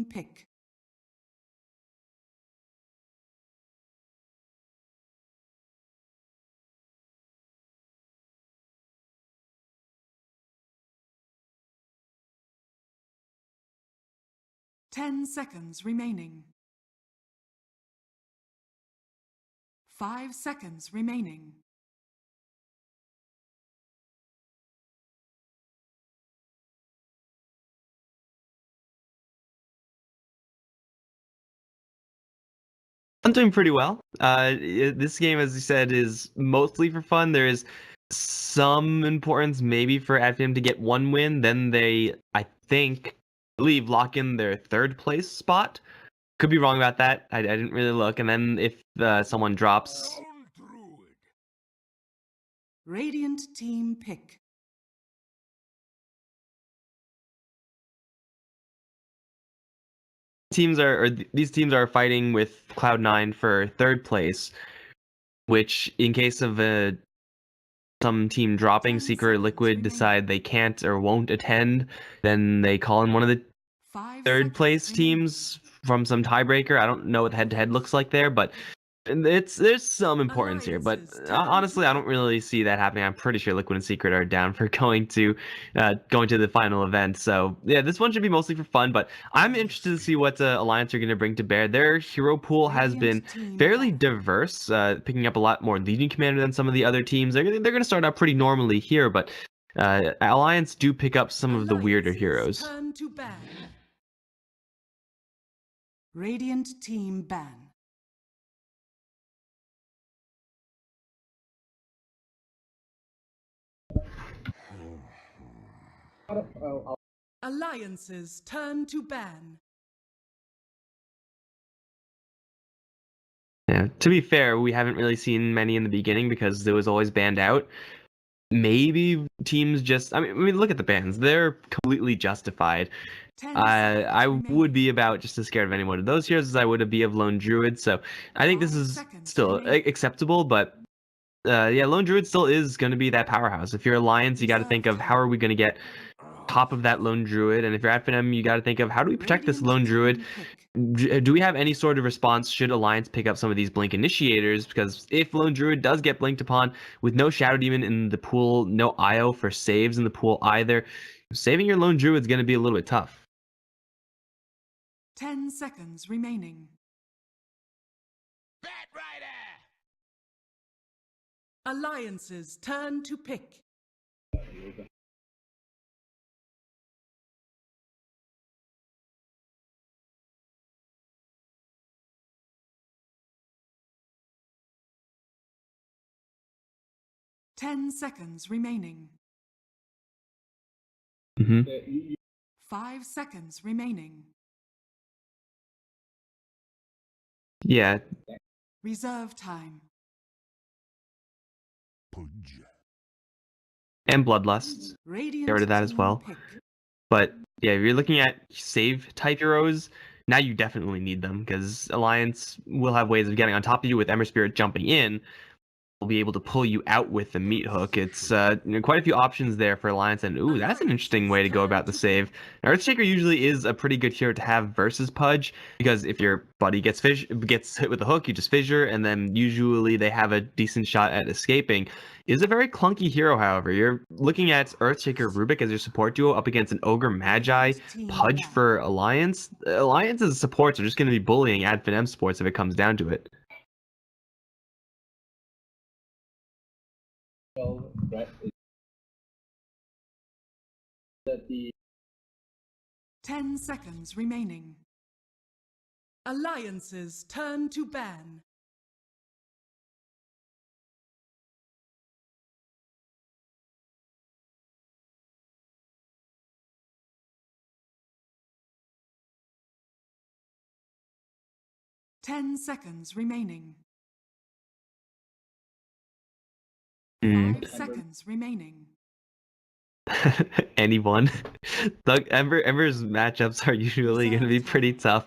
pick. Ten seconds remaining. 5 seconds remaining. I'm doing pretty well. This game, as you said, is mostly for fun. There is some importance maybe for adfinem to get one win. Then they, I believe, lock in their third place spot. Could be wrong about that. I didn't really look. And then if someone drops... Radiant team pick. These teams are fighting with Cloud9 for third place, which in case of some team dropping, Seeker or Liquid decide they can't or won't attend, then they call in one of the third place teams from some tiebreaker. I don't know what the head-to-head looks like there, but there's some importance here. But honestly, I don't really see that happening. I'm pretty sure Liquid and Secret are down for going to the final event. So yeah, this one should be mostly for fun. But I'm interested to see what Alliance are going to bring to bear. Their hero pool has been fairly diverse, picking up a lot more Legion Commander than some of the other teams. They're going to start out pretty normally here, but Alliance do pick up some of the weirder heroes. Turn to ban. Radiant team ban. Alliances turn to ban. Yeah, to be fair, we haven't really seen many in the beginning because it was always banned out. Maybe teams just... I mean, look at the bans. They're completely justified. I would be about just as scared of any one of those heroes as I would be of Lone Druid, so I think this is still acceptable, but yeah, Lone Druid still is going to be that powerhouse. If you're Alliance, you got to think of how are we going to get top of that Lone Druid, and if you're adfinem, you got to think of how do we protect this Lone Druid. Do we have any sort of response should Alliance pick up some of these Blink Initiators? Because if Lone Druid does get blinked upon with no Shadow Demon in the pool, no IO for saves in the pool either, saving your Lone Druid is going to be a little bit tough. 10 seconds remaining. Alliances turn to pick. Ten seconds remaining. 5 seconds remaining. Yeah. Reserve time. And Bloodlust. Get rid of that as well. But yeah, if you're looking at save type heroes, now you definitely need them because Alliance will have ways of getting on top of you with Ember Spirit jumping in. Will be able to pull you out with the meat hook. It's quite a few options there for Alliance, and ooh, that's an interesting way to go about the save. Now, Earthshaker usually is a pretty good hero to have versus Pudge, because if your buddy gets hit with the hook, you just fissure, and then usually they have a decent shot at escaping. Is a very clunky hero, however. You're looking at Earthshaker Rubik as your support duo up against an Ogre Magi Pudge for Alliance. Alliance's supports are just going to be bullying adfinem supports if it comes down to it. 10 seconds remaining. Alliances turn to ban. Ten seconds remaining. 5 seconds remaining. Anyone. Ember's matchups are usually going to be pretty tough.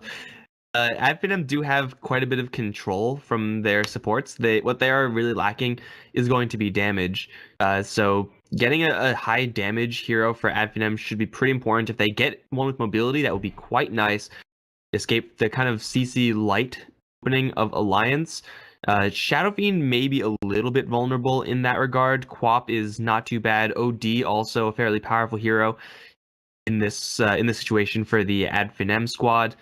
adfinem do have quite a bit of control from their supports. What they are really lacking is going to be damage. So getting a high damage hero for adfinem should be pretty important. If they get one with mobility, that would be quite nice. escape the kind of CC light opening of Alliance. Shadow Fiend may be a little bit vulnerable in that regard. Quap is not too bad. OD also a fairly powerful hero in this situation for the adfinem squad.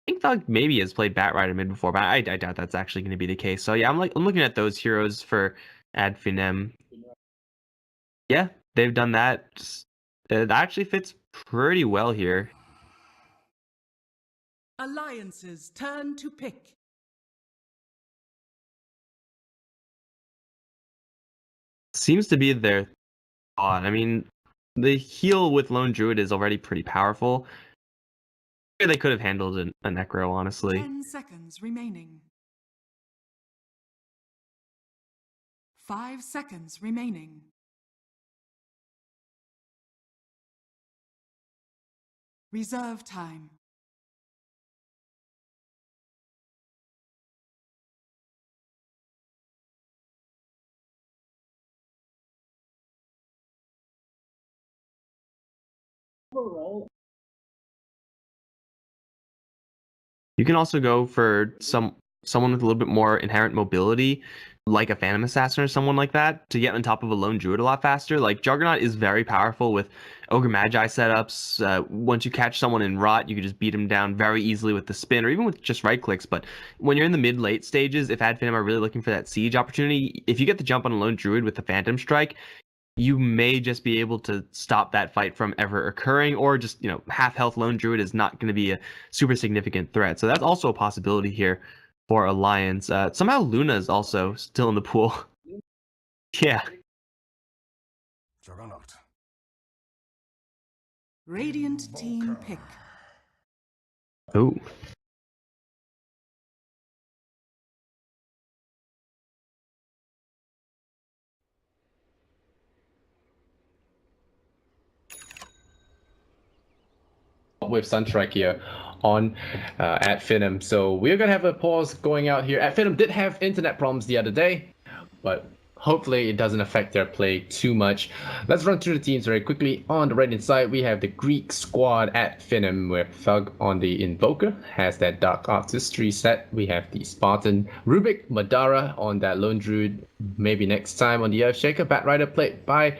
I think Thug maybe has played Batrider mid before, but I doubt that's actually going to be the case. So yeah, I'm looking at those heroes for adfinem. Yeah, they've done that. That actually fits pretty well here. Alliance's turn to pick. Seems to be their thought. I mean, the heal with Lone Druid is already pretty powerful. They could have handled a Necro, honestly. 10 seconds remaining. 5 seconds remaining. Reserve time. You can also go for someone with a little bit more inherent mobility, like a Phantom Assassin or someone like that, to get on top of a Lone Druid a lot faster. Like Juggernaut is very powerful with Ogre Magi setups. Once you catch someone in rot, you can just beat them down very easily with the spin or even with just right clicks. But when you're in the mid-late stages, if adfinem are really looking for that siege opportunity, if you get the jump on a Lone Druid with the Phantom Strike, you may just be able to stop that fight from ever occurring, or just, half health Lone Druid is not going to be a super significant threat. So that's also a possibility here for Alliance. Somehow Luna is also still in the pool. Yeah. Juggernaut. Radiant team pick. Oh. With Sunstrike here on adfinem. So we're gonna have a pause going out here. Adfinem did have internet problems the other day, but hopefully it doesn't affect their play too much. Let's run through the teams very quickly. On the right hand side, we have the Greek squad adfinem, where Thug on the Invoker has that Dark Artistry set. We have the Spartan Rubik, Madara on that Lone Druid, maybe next time on the Earthshaker. Batrider played by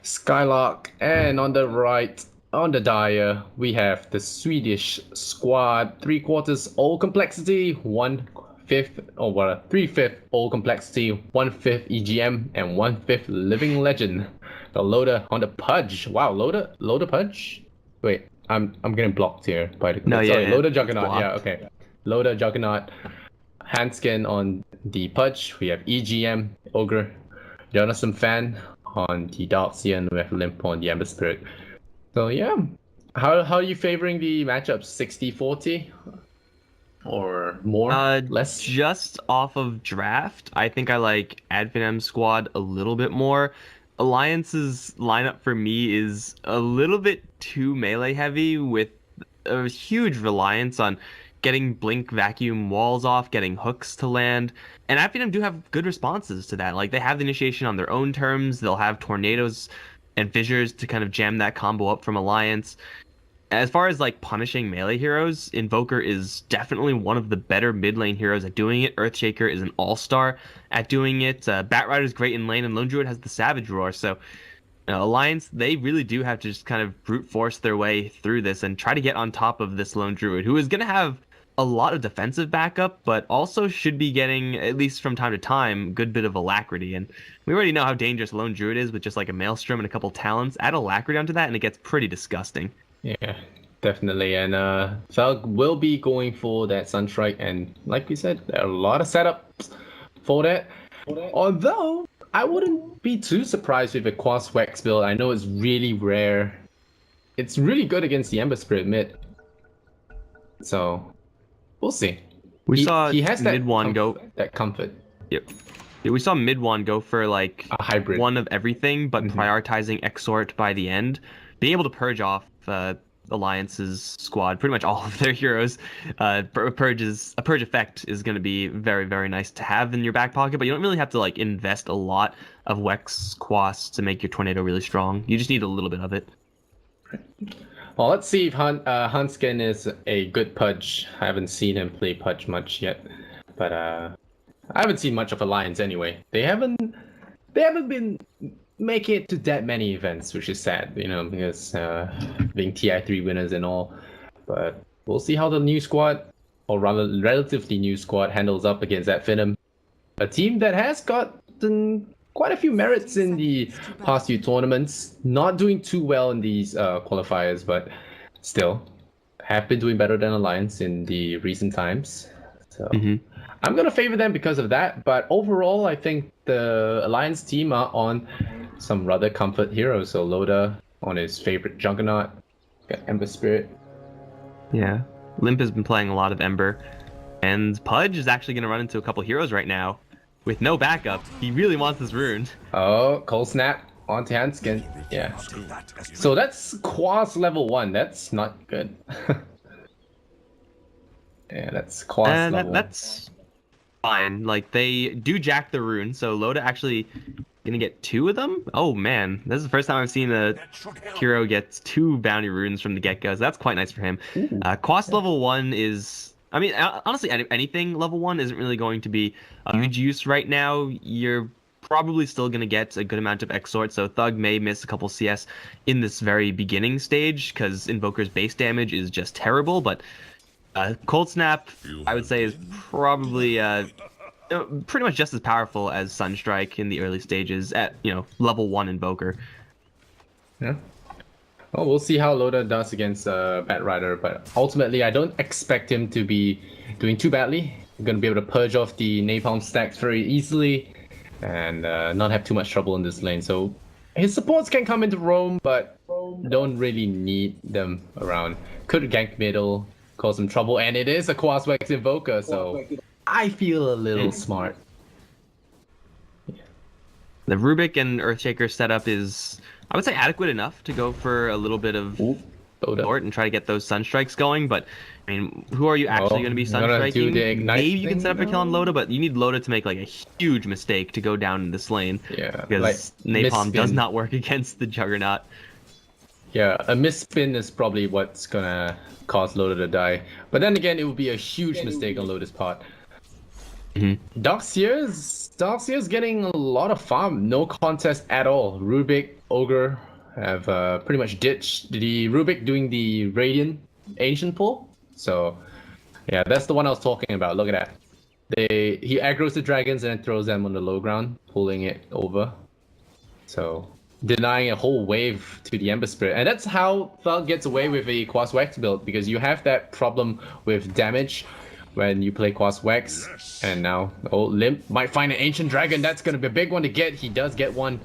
Skylark, and on the right, on the Dire, we have the Swedish squad, 3/4 all complexity, 3/5 all complexity, 1/5 EGM, and 1/5 living legend. The loader on the Pudge. Wow, loader Pudge? Wait, I'm getting blocked here by the loader Juggernaut. Yeah, okay. Loader Juggernaut. Handskin on the Pudge. We have EGM, Ogre, Jonathan Fan on the Darkseer, we have Limp on the Ember Spirit. So yeah, how are you favoring the matchups? 60-40 or more? Less? Just off of draft, I think I like adfinem squad a little bit more. Alliance's lineup for me is a little bit too melee heavy, with a huge reliance on getting blink vacuum walls off, getting hooks to land. And adfinem do have good responses to that. Like, they have the initiation on their own terms. They'll have tornadoes and fissures to kind of jam that combo up from Alliance. As far as like punishing melee heroes, Invoker is definitely one of the better mid lane heroes at doing it. Earthshaker is an all-star at doing it. Batrider is great in lane, and Lone Druid has the Savage Roar. So Alliance, they really do have to just kind of brute force their way through this and try to get on top of this Lone Druid, who is going to have a lot of defensive backup, but also should be getting, at least from time to time, a good bit of alacrity. And we already know how dangerous Lone Druid is with just like a Maelstrom and a couple talents. Add alacrity onto that, and it gets pretty disgusting. Yeah, definitely. And Thug will be going for that Sunstrike, and like we said, there are a lot of setups for that. Although I wouldn't be too surprised with a Quas Wax build. I know it's really rare. It's really good against the Ember Spirit mid. So we'll see. We saw he has that mid one go that comfort. Yep. Yeah, we saw mid one go for like a hybrid, one of everything, but prioritizing Exort by the end, being able to purge off Alliance's squad, pretty much all of their heroes. A purge effect is going to be very, very nice to have in your back pocket, but you don't really have to like invest a lot of Wex Quas to make your tornado really strong. You just need a little bit of it. Well, let's see if Hanskin is a good Pudge. I haven't seen him play Pudge much yet, but I haven't seen much of Alliance anyway. They haven't been making it to that many events, which is sad, you know, because being TI3 winners and all. But we'll see how the new squad, or rather relatively new squad, handles up against adfinem, a team that has gotten quite a few merits in the past few tournaments. Not doing too well in these qualifiers, but still have been doing better than Alliance in the recent times. So I'm gonna favor them because of that. But overall, I think the Alliance team are on some rather comfort heroes. So Loda on his favorite Juggernaut, got Ember Spirit. Yeah, Limp has been playing a lot of Ember, and Pudge is actually going to run into a couple heroes right now with no backup. He really wants this rune. Oh, Cold Snap onto Hanskin. Yeah. So that's Quas level 1. That's not good. Yeah, that's Quas level. That's fine. Like, they do jack the rune, so Loda actually gonna get 2 of them? Oh man, this is the first time I've seen a hero get 2 bounty runes from the get-go, so that's quite nice for him. Quas level 1 is... I mean, honestly, anything level 1 isn't really going to be a huge use right now. You're probably still going to get a good amount of exort, so Thug may miss a couple CS in this very beginning stage, because Invoker's base damage is just terrible, but Cold Snap, I would say, is probably pretty much just as powerful as Sunstrike in the early stages at, you know, level 1 Invoker. Yeah. Well, we'll see how Loda does against Bat Rider, but ultimately I don't expect him to be doing too badly. He's going to be able to purge off the Napalm stacks very easily and not have too much trouble in this lane. So his supports can come into roam, but don't really need them around. Could gank middle, cause some trouble, and it is a Quaswex Invoker, so I feel a little smart. The Rubik and Earthshaker setup is, I would say, adequate enough to go for a little bit of support and try to get those Sunstrikes going, but I mean, who are you actually going to be Sunstriking? Maybe you can set up a kill on Loda, but you need Loda to make like a huge mistake to go down in this lane. Yeah, because like, Napalm does not work against the Juggernaut. Yeah, a misspin is probably what's gonna cause Loda to die. But then again, it would be a huge mistake on Loda's part. Darkseer's getting a lot of farm, no contest at all. Rubik, Ogre have pretty much ditched the Rubik doing the Radiant Ancient pull. So yeah, that's the one I was talking about. Look at that. He aggroes the dragons and then throws them on the low ground, pulling it over. So denying a whole wave to the Ember Spirit. And that's how Thug gets away with a Quaswex build, because you have that problem with damage when you play Quaswex. And now, Limp might find an Ancient Dragon. That's going to be a big one to get. He does get one.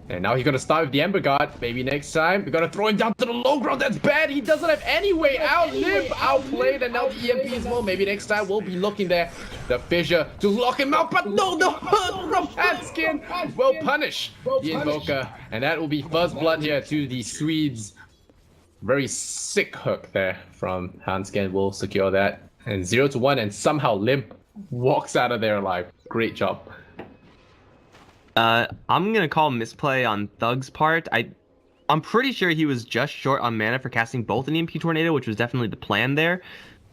And now he's going to start with the Ember Guard. Maybe next time we're going to throw him down to the low ground. That's bad. He doesn't have any way out. Limp outplayed, and now the EMP as well. Maybe next time we'll be looking there. The Fissure to lock him out. But no, the hook from Hanskin will punish the Invoker. And that will be first blood here to the Swedes. Very sick hook there from Hanskin. Will secure that. And 0-1, and somehow Limp walks out of there alive. Great job. I'm gonna call misplay on Thug's part. I'm pretty sure he was just short on mana for casting both an EMP Tornado, which was definitely the plan there.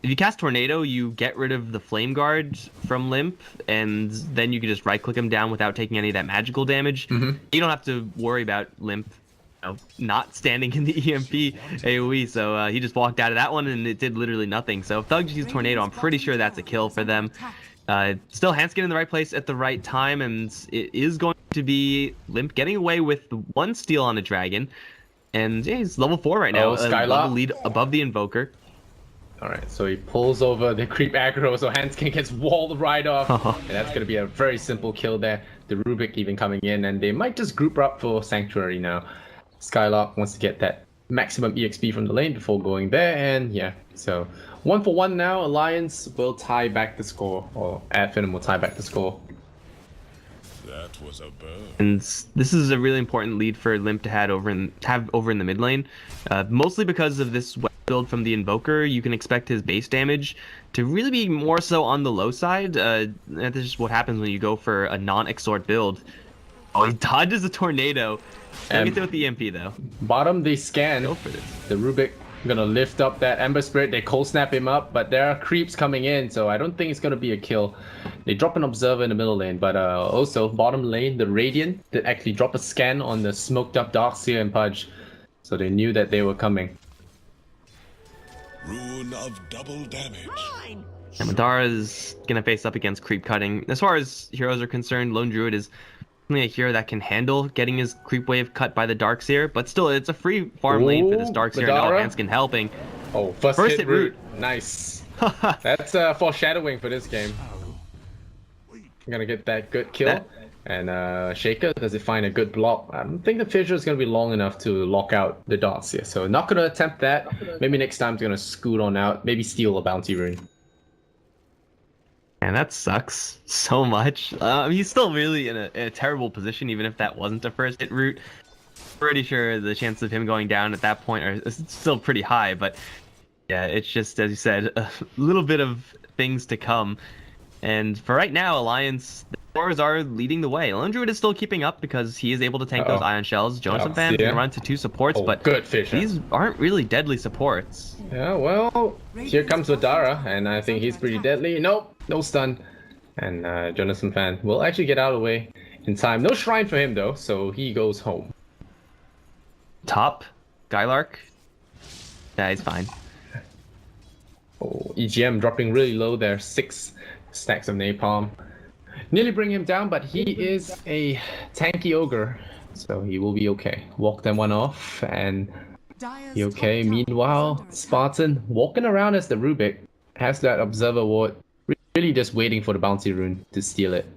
If you cast Tornado, you get rid of the Flame Guard from Limp, and then you can just right-click him down without taking any of that magical damage. You don't have to worry about Limp, you know, not standing in the EMP AoE, so he just walked out of that one, and it did literally nothing. So if Thug just used Tornado, I'm pretty sure that's a kill for them. Still Hanskin in the right place at the right time, and it is going to be Limp getting away with 1 steal on a dragon, and yeah, he's level 4 right now. Level lead above the Invoker. Alright, so he pulls over the creep aggro, so Hanskin gets walled right off, and that's going to be a very simple kill there. The Rubik even coming in, and they might just group up for Sanctuary now. Skylark wants to get that maximum EXP from the lane before going there, and yeah, so 1-for-1 now. Alliance will tie back the score, or adfinem will tie back the score. That was a bird. And this is a really important lead for Limp to have over in the mid lane, mostly because of this build from the Invoker. You can expect his base damage to really be more so on the low side. That's just what happens when you go for a non-exort build. Oh, he dodges a Tornado. Get there with the EMP though. Bottom, they scan. Go for this. The Rubik gonna lift up that Ember Spirit. They cold snap him up, but there are creeps coming in, so I don't think it's gonna be a kill. They drop an Observer in the middle lane, but also bottom lane, the Radiant did actually drop a scan on the smoked up Darkseer and Pudge, so they knew that they were coming. Rune of double damage. And Madara is going to face up against creep cutting. As far as heroes are concerned, Lone Druid is only a hero that can handle getting his creep wave cut by the Darkseer, but still, it's a free farm lane for this Darkseer, and Madara. Hanskin helping. Oh, first hit root. Nice. That's foreshadowing for this game. I'm gonna get that good kill. And Shaker, does it find a good block? I don't think the fissure is going to be long enough to lock out the Darkseer, so not going to attempt that. Maybe next time it's going to scoot on out, maybe steal a bounty rune. And that sucks so much. He's still really in a terrible position, even if that wasn't a first hit route. Pretty sure the chance of him going down at that point are still pretty high, but yeah, it's just, as you said, a little bit of things to come. And for right now, Alliance, the Thors are leading the way. Lone Druid is still keeping up because he is able to tank those Ion Shells. Jonas and Fan can run to 2 supports, but good Fissure. These aren't really deadly supports. Yeah, well, here comes Madara, and I think he's pretty deadly. Nope, no stun. And Jonas and Fan will actually get out of the way in time. No shrine for him, though, so he goes home. Top, Skylark. Yeah, he's fine. Oh, EGM dropping really low there. 6 stacks of napalm. Nearly bring him down, but he is a tanky ogre, so he will be okay. Walk that one off, and he okay. Meanwhile, Spartan walking around as the Rubik has that Observer ward, really just waiting for the bounty rune to steal it.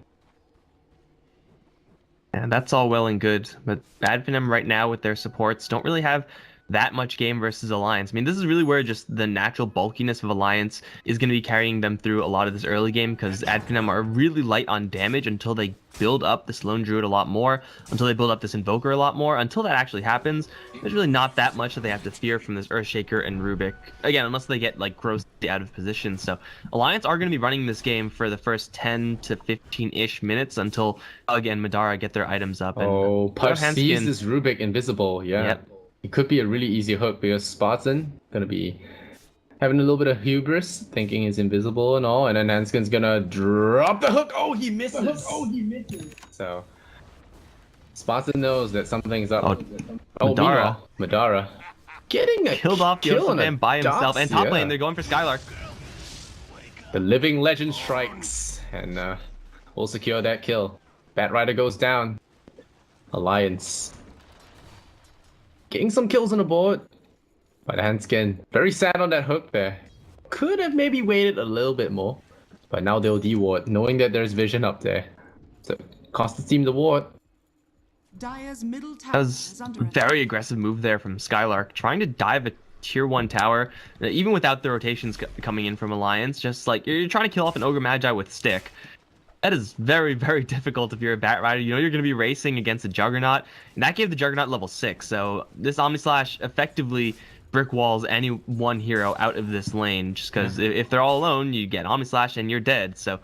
And that's all well and good, but adfinem right now with their supports don't really have that much game versus Alliance. I mean, this is really where just the natural bulkiness of Alliance is going to be carrying them through a lot of this early game, because adfinem are really light on damage until they build up this Lone Druid a lot more, until they build up this Invoker a lot more. Until that actually happens, there's really not that much that they have to fear from this Earthshaker and Rubik. Again, unless they get like grossly out of position. So Alliance are going to be running this game for the first 10 to 15-ish minutes until, again, Madara get their items up. And Pudge sees this Rubik invisible, It could be a really easy hook because Spartan gonna be having a little bit of hubris, thinking he's invisible and all, and then Hanskin's gonna drop the hook. Oh, he misses! So Spartan knows that something's up. Madara getting a killed off the kill man by himself. And top lane, they're going for Skylark. The living legend strikes and will secure that kill. Bat Rider goes down. Alliance getting some kills on the board, but Hanskin very sad on that hook there. Could have maybe waited a little bit more, but now they'll de-ward, knowing that there's vision up there. So cost the team the ward. Dire's middle tower That was a very aggressive move there from Skylark, trying to dive a tier 1 tower, even without the rotations coming in from Alliance. Just like you're trying to kill off an Ogre Magi with stick. That is very, very difficult if you're a Bat Rider. You know you're going to be racing against a Juggernaut, and that gave the Juggernaut level 6. So this Omnislash effectively brick walls any one hero out of this lane, just because if they're all alone, you get Omnislash and you're dead. So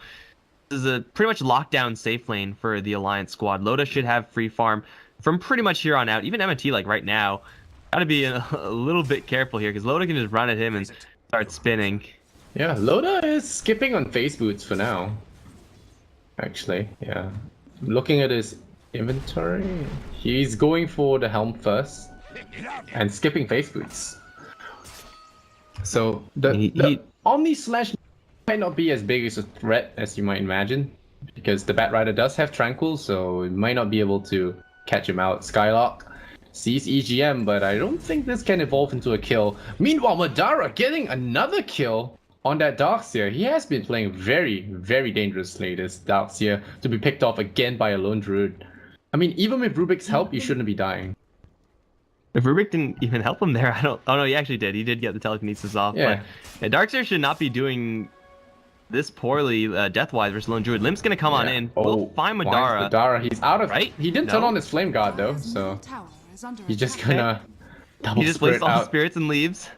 this is a pretty much lockdown safe lane for the Alliance squad. Loda should have free farm from pretty much here on out. Even MT, like right now, gotta be a little bit careful here, because Loda can just run at him and start spinning. Yeah, Loda is skipping on face boots for now. Actually, yeah. Looking at his inventory, he's going for the helm first and skipping face boots. So the Omni Slash might not be as big as a threat as you might imagine, because the Bat Rider does have Tranquil, so it might not be able to catch him out. Skylark sees EGM, but I don't think this can evolve into a kill. Meanwhile, Madara getting another kill on that Darkseer. He has been playing very, very dangerously, this Darkseer, to be picked off again by a Lone Druid. I mean, even with Rubik's help, you shouldn't be dying. If Rubik didn't even help him there, I don't... Oh no, he actually did. He did get the telekinesis off. Yeah. But Darkseer should not be doing this poorly death-wise versus Lone Druid. Limp's gonna come on in. We'll find Madara. Madara, he's out of... Right? He didn't turn on his Flame Guard though, so... He's just gonna... He just wastes all the spirits and leaves.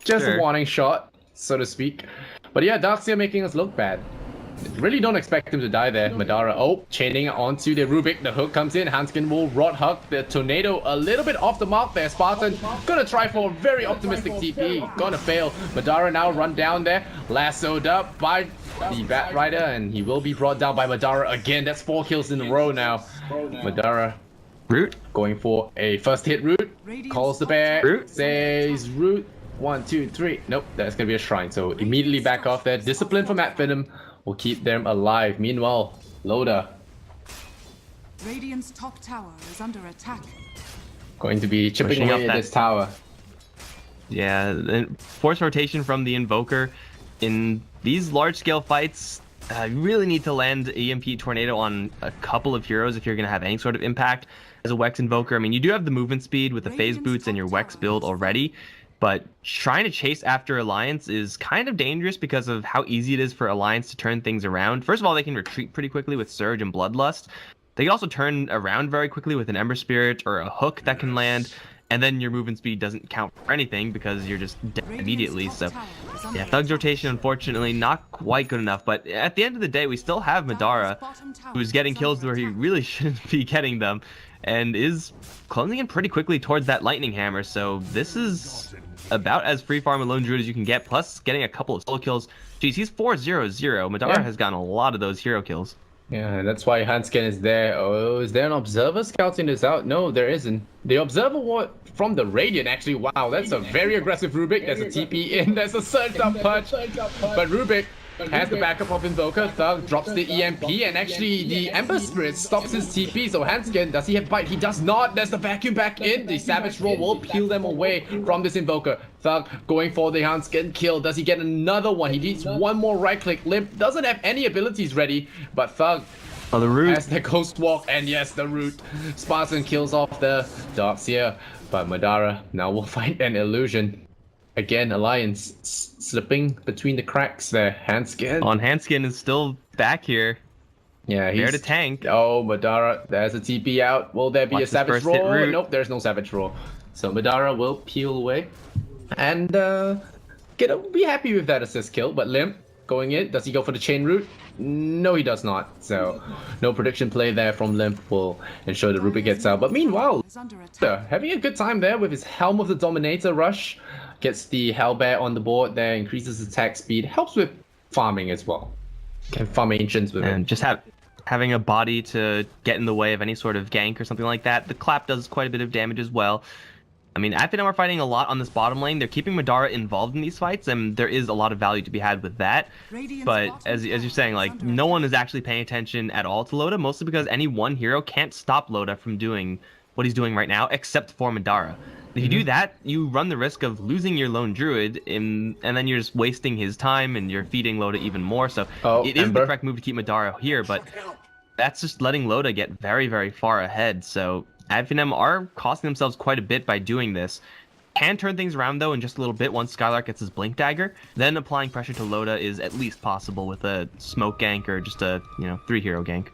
Just a warning shot, so to speak. But yeah, Darkseer making us look bad. Really don't expect him to die there. Madara, oh, chaining onto the Rubik. The hook comes in. Hanskin will rod hug the tornado a little bit off the mark there. Spartan gonna try for a very optimistic TP. Gonna fail. Madara now run down there. Lassoed up by the Bat Rider, and he will be brought down by Madara again. That's 4 kills in a row now. Madara Root. going for a first hit root. Calls the bear. Root. Says root. 1, 2, 3. Nope, that's gonna be a shrine. So immediately back off there. Discipline from adfinem will keep them alive. Meanwhile, Loda Radiant's top tower is under attack. going to be chipping Pushing away up at that- this tower. Yeah, and force rotation from the Invoker. In these large-scale fights, you really need to land EMP Tornado on a couple of heroes if you're going to have any sort of impact as a Wex Invoker. I mean, you do have the movement speed with the phase boots and your Wex build already, but trying to chase after Alliance is kind of dangerous because of how easy it is for Alliance to turn things around. First of all, they can retreat pretty quickly with Surge and Bloodlust. They can also turn around very quickly with an Ember Spirit or a hook that can land, and then your movement speed doesn't count for anything because you're just dead immediately. So yeah, Thug's rotation unfortunately not quite good enough, but at the end of the day we still have Madara, who's getting kills where he really shouldn't be getting them, and is closing in pretty quickly towards that lightning hammer. So this is about as free farm and lone druid as you can get, plus getting a couple of solo kills. Jeez, he's 4-0-0. Madara has gotten a lot of those hero kills. Yeah, that's why Hanskin is there. Oh, is there an observer scouting this out? No, there isn't. The observer from the Radiant, actually. Wow, that's a very aggressive Rubik. There's a TP in. There's a surged up punch. But Rubik has the backup of Invoker. Thug drops the EMP, and actually the Ember Spirit stops his TP. So Hanskin, does he have bite? He does not. There's the vacuum back in. The Savage Roar will peel them away from this Invoker. Thug going for the Hanskin kill. Does he get another one? He needs one more right click. Limp doesn't have any abilities ready, but Thug the root has the Ghost Walk, and yes, the root. Spartan kills off the Darkseer, but Madara now will find an illusion. Again, Alliance slipping between the cracks there. Hanskin. Hanskin is still back here. Yeah, he's there to tank. Oh, Madara, there's a TP out. Will there be Watch a this Savage first hit Roar? root. Nope, there's no Savage Roar. So Madara will peel away. And be happy with that assist kill. But Limp going in. Does he go for the chain route? No, he does not. So no prediction play there from Limp will ensure the Rubik gets out. But meanwhile, having a good time there with his Helm of the Dominator rush. Gets the Hellbear on the board there, increases attack speed, helps with farming as well. Can farm Ancients with And it. just having a body to get in the way of any sort of gank or something like that. The clap does quite a bit of damage as well. I mean, adfinem are fighting a lot on this bottom lane. They're keeping Madara involved in these fights, and there is a lot of value to be had with that. But as you're saying, like, no one is actually paying attention at all to Loda, mostly because any one hero can't stop Loda from doing what he's doing right now, except for Madara. If you do that, you run the risk of losing your lone druid, and then you're just wasting his time, and you're feeding Loda even more. So it is the correct move to keep Madara here, but that's just letting Loda get very, very far ahead. So adfinem are costing themselves quite a bit by doing this. Can turn things around though in just a little bit once Skylark gets his Blink Dagger. Then applying pressure to Loda is at least possible with a smoke gank or just a 3-hero gank.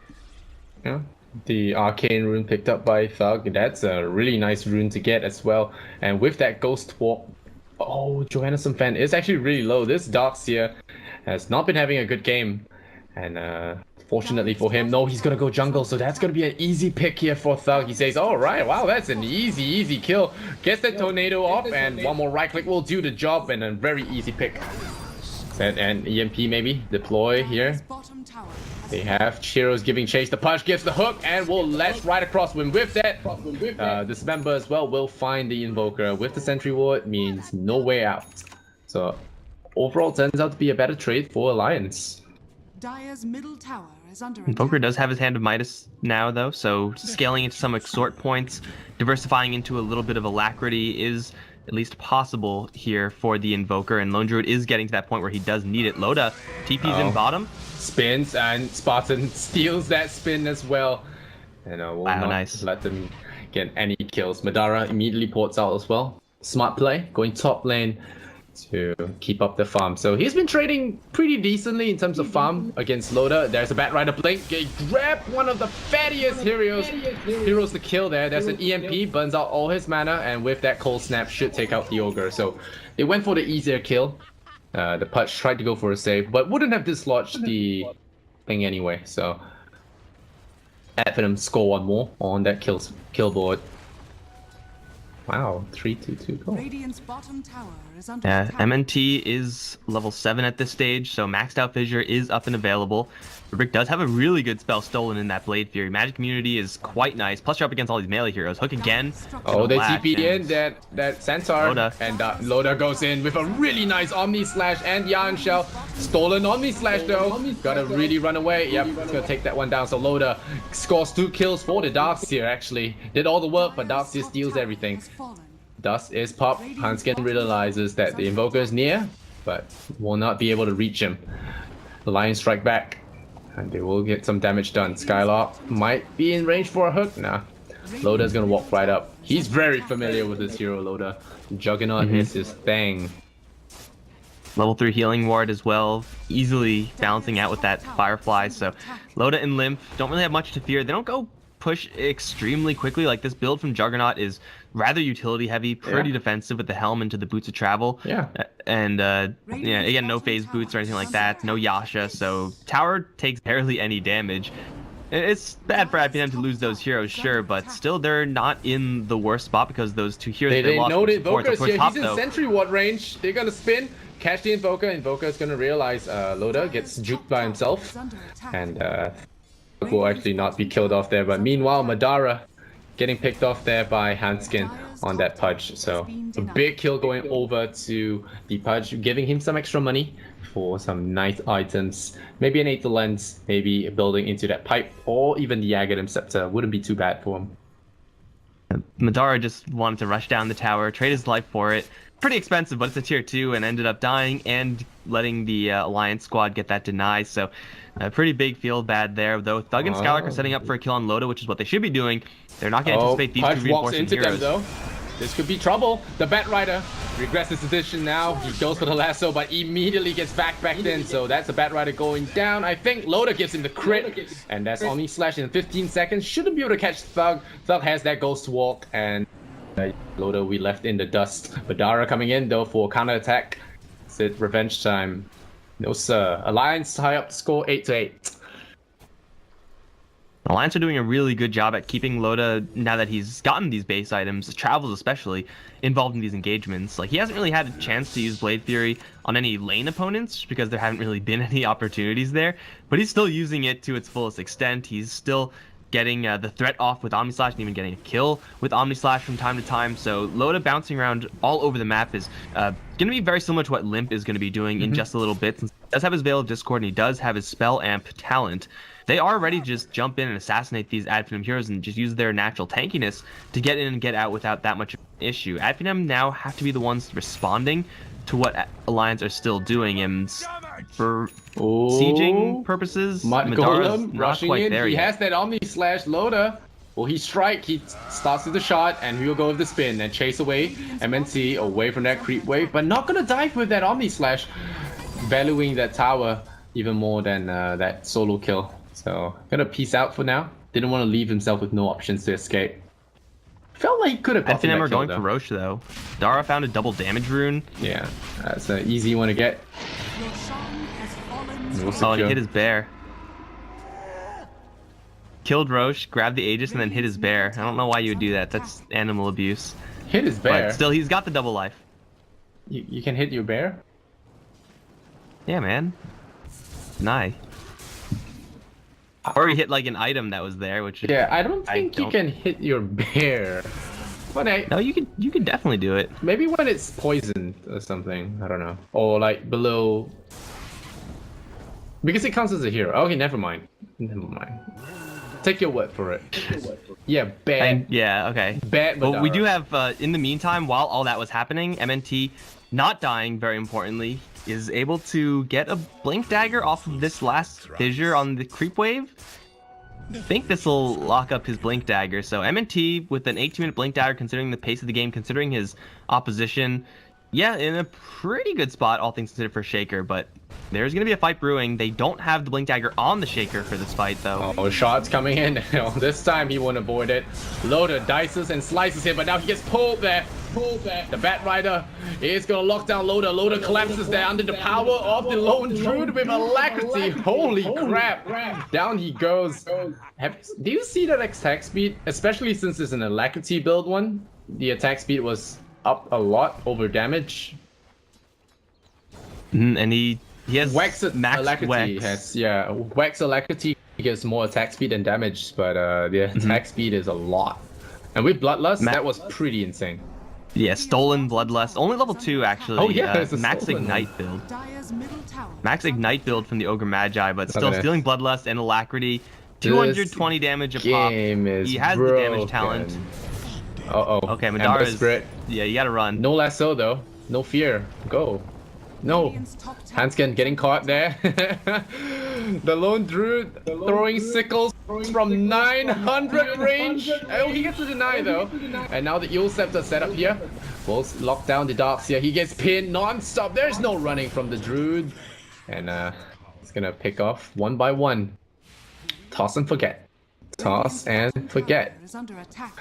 Yeah. The Arcane rune picked up by Thug. That's a really nice rune to get as well. And with that Ghost Walk, oh, Johannesson fan is actually really low. This Darkseer has not been having a good game. And fortunately for him, no, he's going to go jungle. So that's going to be an easy pick here for Thug. He says, all right, wow, that's an easy kill. Gets the tornado off, and one more right click will do the job. And a very easy pick. And EMP maybe deploy here. They have Chiro's giving chase. The punch gives the hook and will latch right across him. With that, Dismember as well will find the Invoker. With the Sentry Ward means no way out. So overall turns out to be a better trade for Alliance. Dire's middle tower is under Invoker attack. does have his Hand of Midas now though, so scaling into some exhort points, diversifying into a little bit of alacrity is at least possible here for the Invoker, and Lone Druid is getting to that point where he does need it. Loda, TP's in bottom. Spins, and Spartan steals that spin as well. And will not let them get any kills. Madara immediately ports out as well. Smart play, going top lane to keep up the farm. So he's been trading pretty decently in terms of farm against Loda. There's a Bat Rider blink. They grab one of the fattiest heroes to kill there. There's an EMP, burns out all his mana, and with that Cold Snap should take out the Ogre. So they went for the easier kill. The Putch tried to go for a save, but wouldn't have dislodged the thing anyway. So adfinem score one more on that kill board. Wow, 3-2-2 goal. Radiant's bottom tower is under Yeah, attack. MNT is level 7 at this stage, so maxed out Fissure is up and available. Rubric does have a really good spell stolen in that Blade Fury. Magic Immunity is quite nice, plus you're up against all these melee heroes. Hook again. Oh, they Latch, TP'd in and that Centaur. Loda. And Loda goes in with a really nice Omni Slash and Yarn Shell. Stolen Omni Slash though. Gotta really run away. Yep, it's gonna take that one down. So Loda scores 2 kills for the Darkseer actually. Did all the work, but Darkseer steals everything. Dust is popped. Hanskin realizes that the Invoker is near, but will not be able to reach him. The Lions strike back, and they will get some damage done. Skylark might be in range for a hook. Nah, Loda's gonna walk right up. He's very familiar with this hero, Loda. Juggernaut is his thing. Level 3 healing ward as well, easily balancing out with that Firefly. So Loda and Lymph don't really have much to fear. They don't go push extremely quickly. Like this build from Juggernaut is rather utility heavy, pretty defensive with the helm into the boots of travel. Yeah. And yeah, again, no phase boots or anything like that, no Yasha, so tower takes barely any damage. It's bad for adfinem to lose those heroes, sure, but still they're not in the worst spot because those 2 heroes They lost know the support. Invoker's So here. top, He's in though, Sentry Ward range. They're gonna spin, catch the Invoker. Invoker's gonna realize Loda gets juked by himself, and will actually not be killed off there. But meanwhile, Madara getting picked off there by Hanskin on that Pudge. So a big kill going over to the Pudge, giving him some extra money for some nice items. Maybe an Aether Lens, maybe building into that pipe, or even the Aghanim Scepter. Wouldn't be too bad for him. Madara just wanted to rush down the tower, trade his life for it. Pretty expensive, but it's a tier 2 and ended up dying and letting the Alliance squad get that deny. So a pretty big field bad there, though. Thug and Skylark are setting up for a kill on Loda, which is what they should be doing. They're not going to anticipate these Pudge two walks reinforcing into heroes. them though. This could be trouble. The Bat Rider regrets his position now. He goes for the lasso, but immediately gets back in. So that's the Bat Rider going down. I think Loda gives him the crit, and that's Omni Slash in 15 seconds. Shouldn't be able to catch Thug. Thug has that Ghost Walk, and Loda we left in the dust. Madara coming in though for counter attack. It's it revenge time. No sir. Alliance tie up the score 8-8. Alliance are doing a really good job at keeping Loda, now that he's gotten these base items, travels especially, involved in these engagements. Like, he hasn't really had a chance to use Blade Fury on any lane opponents, just because there haven't really been any opportunities there, but he's still using it to its fullest extent. He's still getting the threat off with Omni Slash and even getting a kill with Omni Slash from time to time. So Loda bouncing around all over the map is going to be very similar to what Limp is going to be doing in just a little bit. Since he does have his Veil of Discord and he does have his Spell Amp talent, they are ready to just jump in and assassinate these adfinem heroes and just use their natural tankiness to get in and get out without that much of an issue. Adfinem now have to be the ones responding to what Alliance are still doing, and for sieging purposes, Madara's not rushing quite in. there He yet. has that Omni Slash. Loda. Will he strike? He starts with the shot, and he will go with the spin and chase away MNT away from that creep wave, but not gonna dive with that Omni Slash, valuing that tower even more than that solo kill. So gonna peace out for now. Didn't want to leave himself with no options to escape. Felt like he could have gotten adfinem that are kill, going though. for Roche though. Dara found a double damage rune. Yeah, that's an easy one to get. Roshan has fallen We'll Oh, secure. and he hit his bear. Killed Roche, grabbed the Aegis, and then hit his bear. I don't know why you would do that. That's animal abuse. Hit his bear. But still, he's got the double life. You can hit your bear? Yeah, man. Deny. Or he hit like an item that was there, which Yeah, I don't think you can hit your bear. But No, you could definitely do it. maybe when it's poisoned or something. I don't know. Or like below. Because it counts as a hero. Okay, never mind. Never mind. Take your word for it. Yeah, bad. Yeah, okay. Bad But we Madara. do have, in the meantime, while all that was happening, MNT, not dying, very importantly, is able to get a Blink Dagger off of this last fissure on the creep wave. I think this will lock up his Blink Dagger. So MNT with an 18-minute Blink Dagger, considering the pace of the game, considering his opposition, yeah, in a pretty good spot, all things considered, for Shaker. But there's going to be a fight brewing. They don't have the Blink Dagger on the Shaker for this fight, though. Oh, shots coming in. This time he won't avoid it. Loda dices and slices him, but now he gets pulled there. The Bat Rider is gonna lock down Loader. Loader collapses there under the power of the Lone Druid with alacrity. Holy crap! Down he goes. Do you see that attack speed? Especially since it's an alacrity build one, the attack speed was up a lot over damage. And he has Wax max alacrity Wax. Wax alacrity gives more attack speed and damage, but the attack speed is a lot. And with Bloodlust, that was pretty insane. Yeah, Stolen Bloodlust. Only level 2, actually. Oh, yeah, it's a Max Stolen Ignite build. Dire's middle tower. Max Ignite build from the Ogre Magi, but still Okay. stealing Bloodlust and Alacrity. 220 damage a pop. Game is He has the damage talent. Uh-oh. Okay, Ember Madara's... Spirit. Yeah, you gotta run. No lasso, though. No fear. Go. No. Radiant's top tower Hanskin getting caught there. The Lone Druid throwing sickles from 900 range. Oh, he gets to deny though. And now the Eel Scepter set up here. Both lock down the Darkseer. He gets pinned non-stop. There's no running from the Druid. And he's gonna pick off one by one. Toss and forget. Toss and forget. is under attack.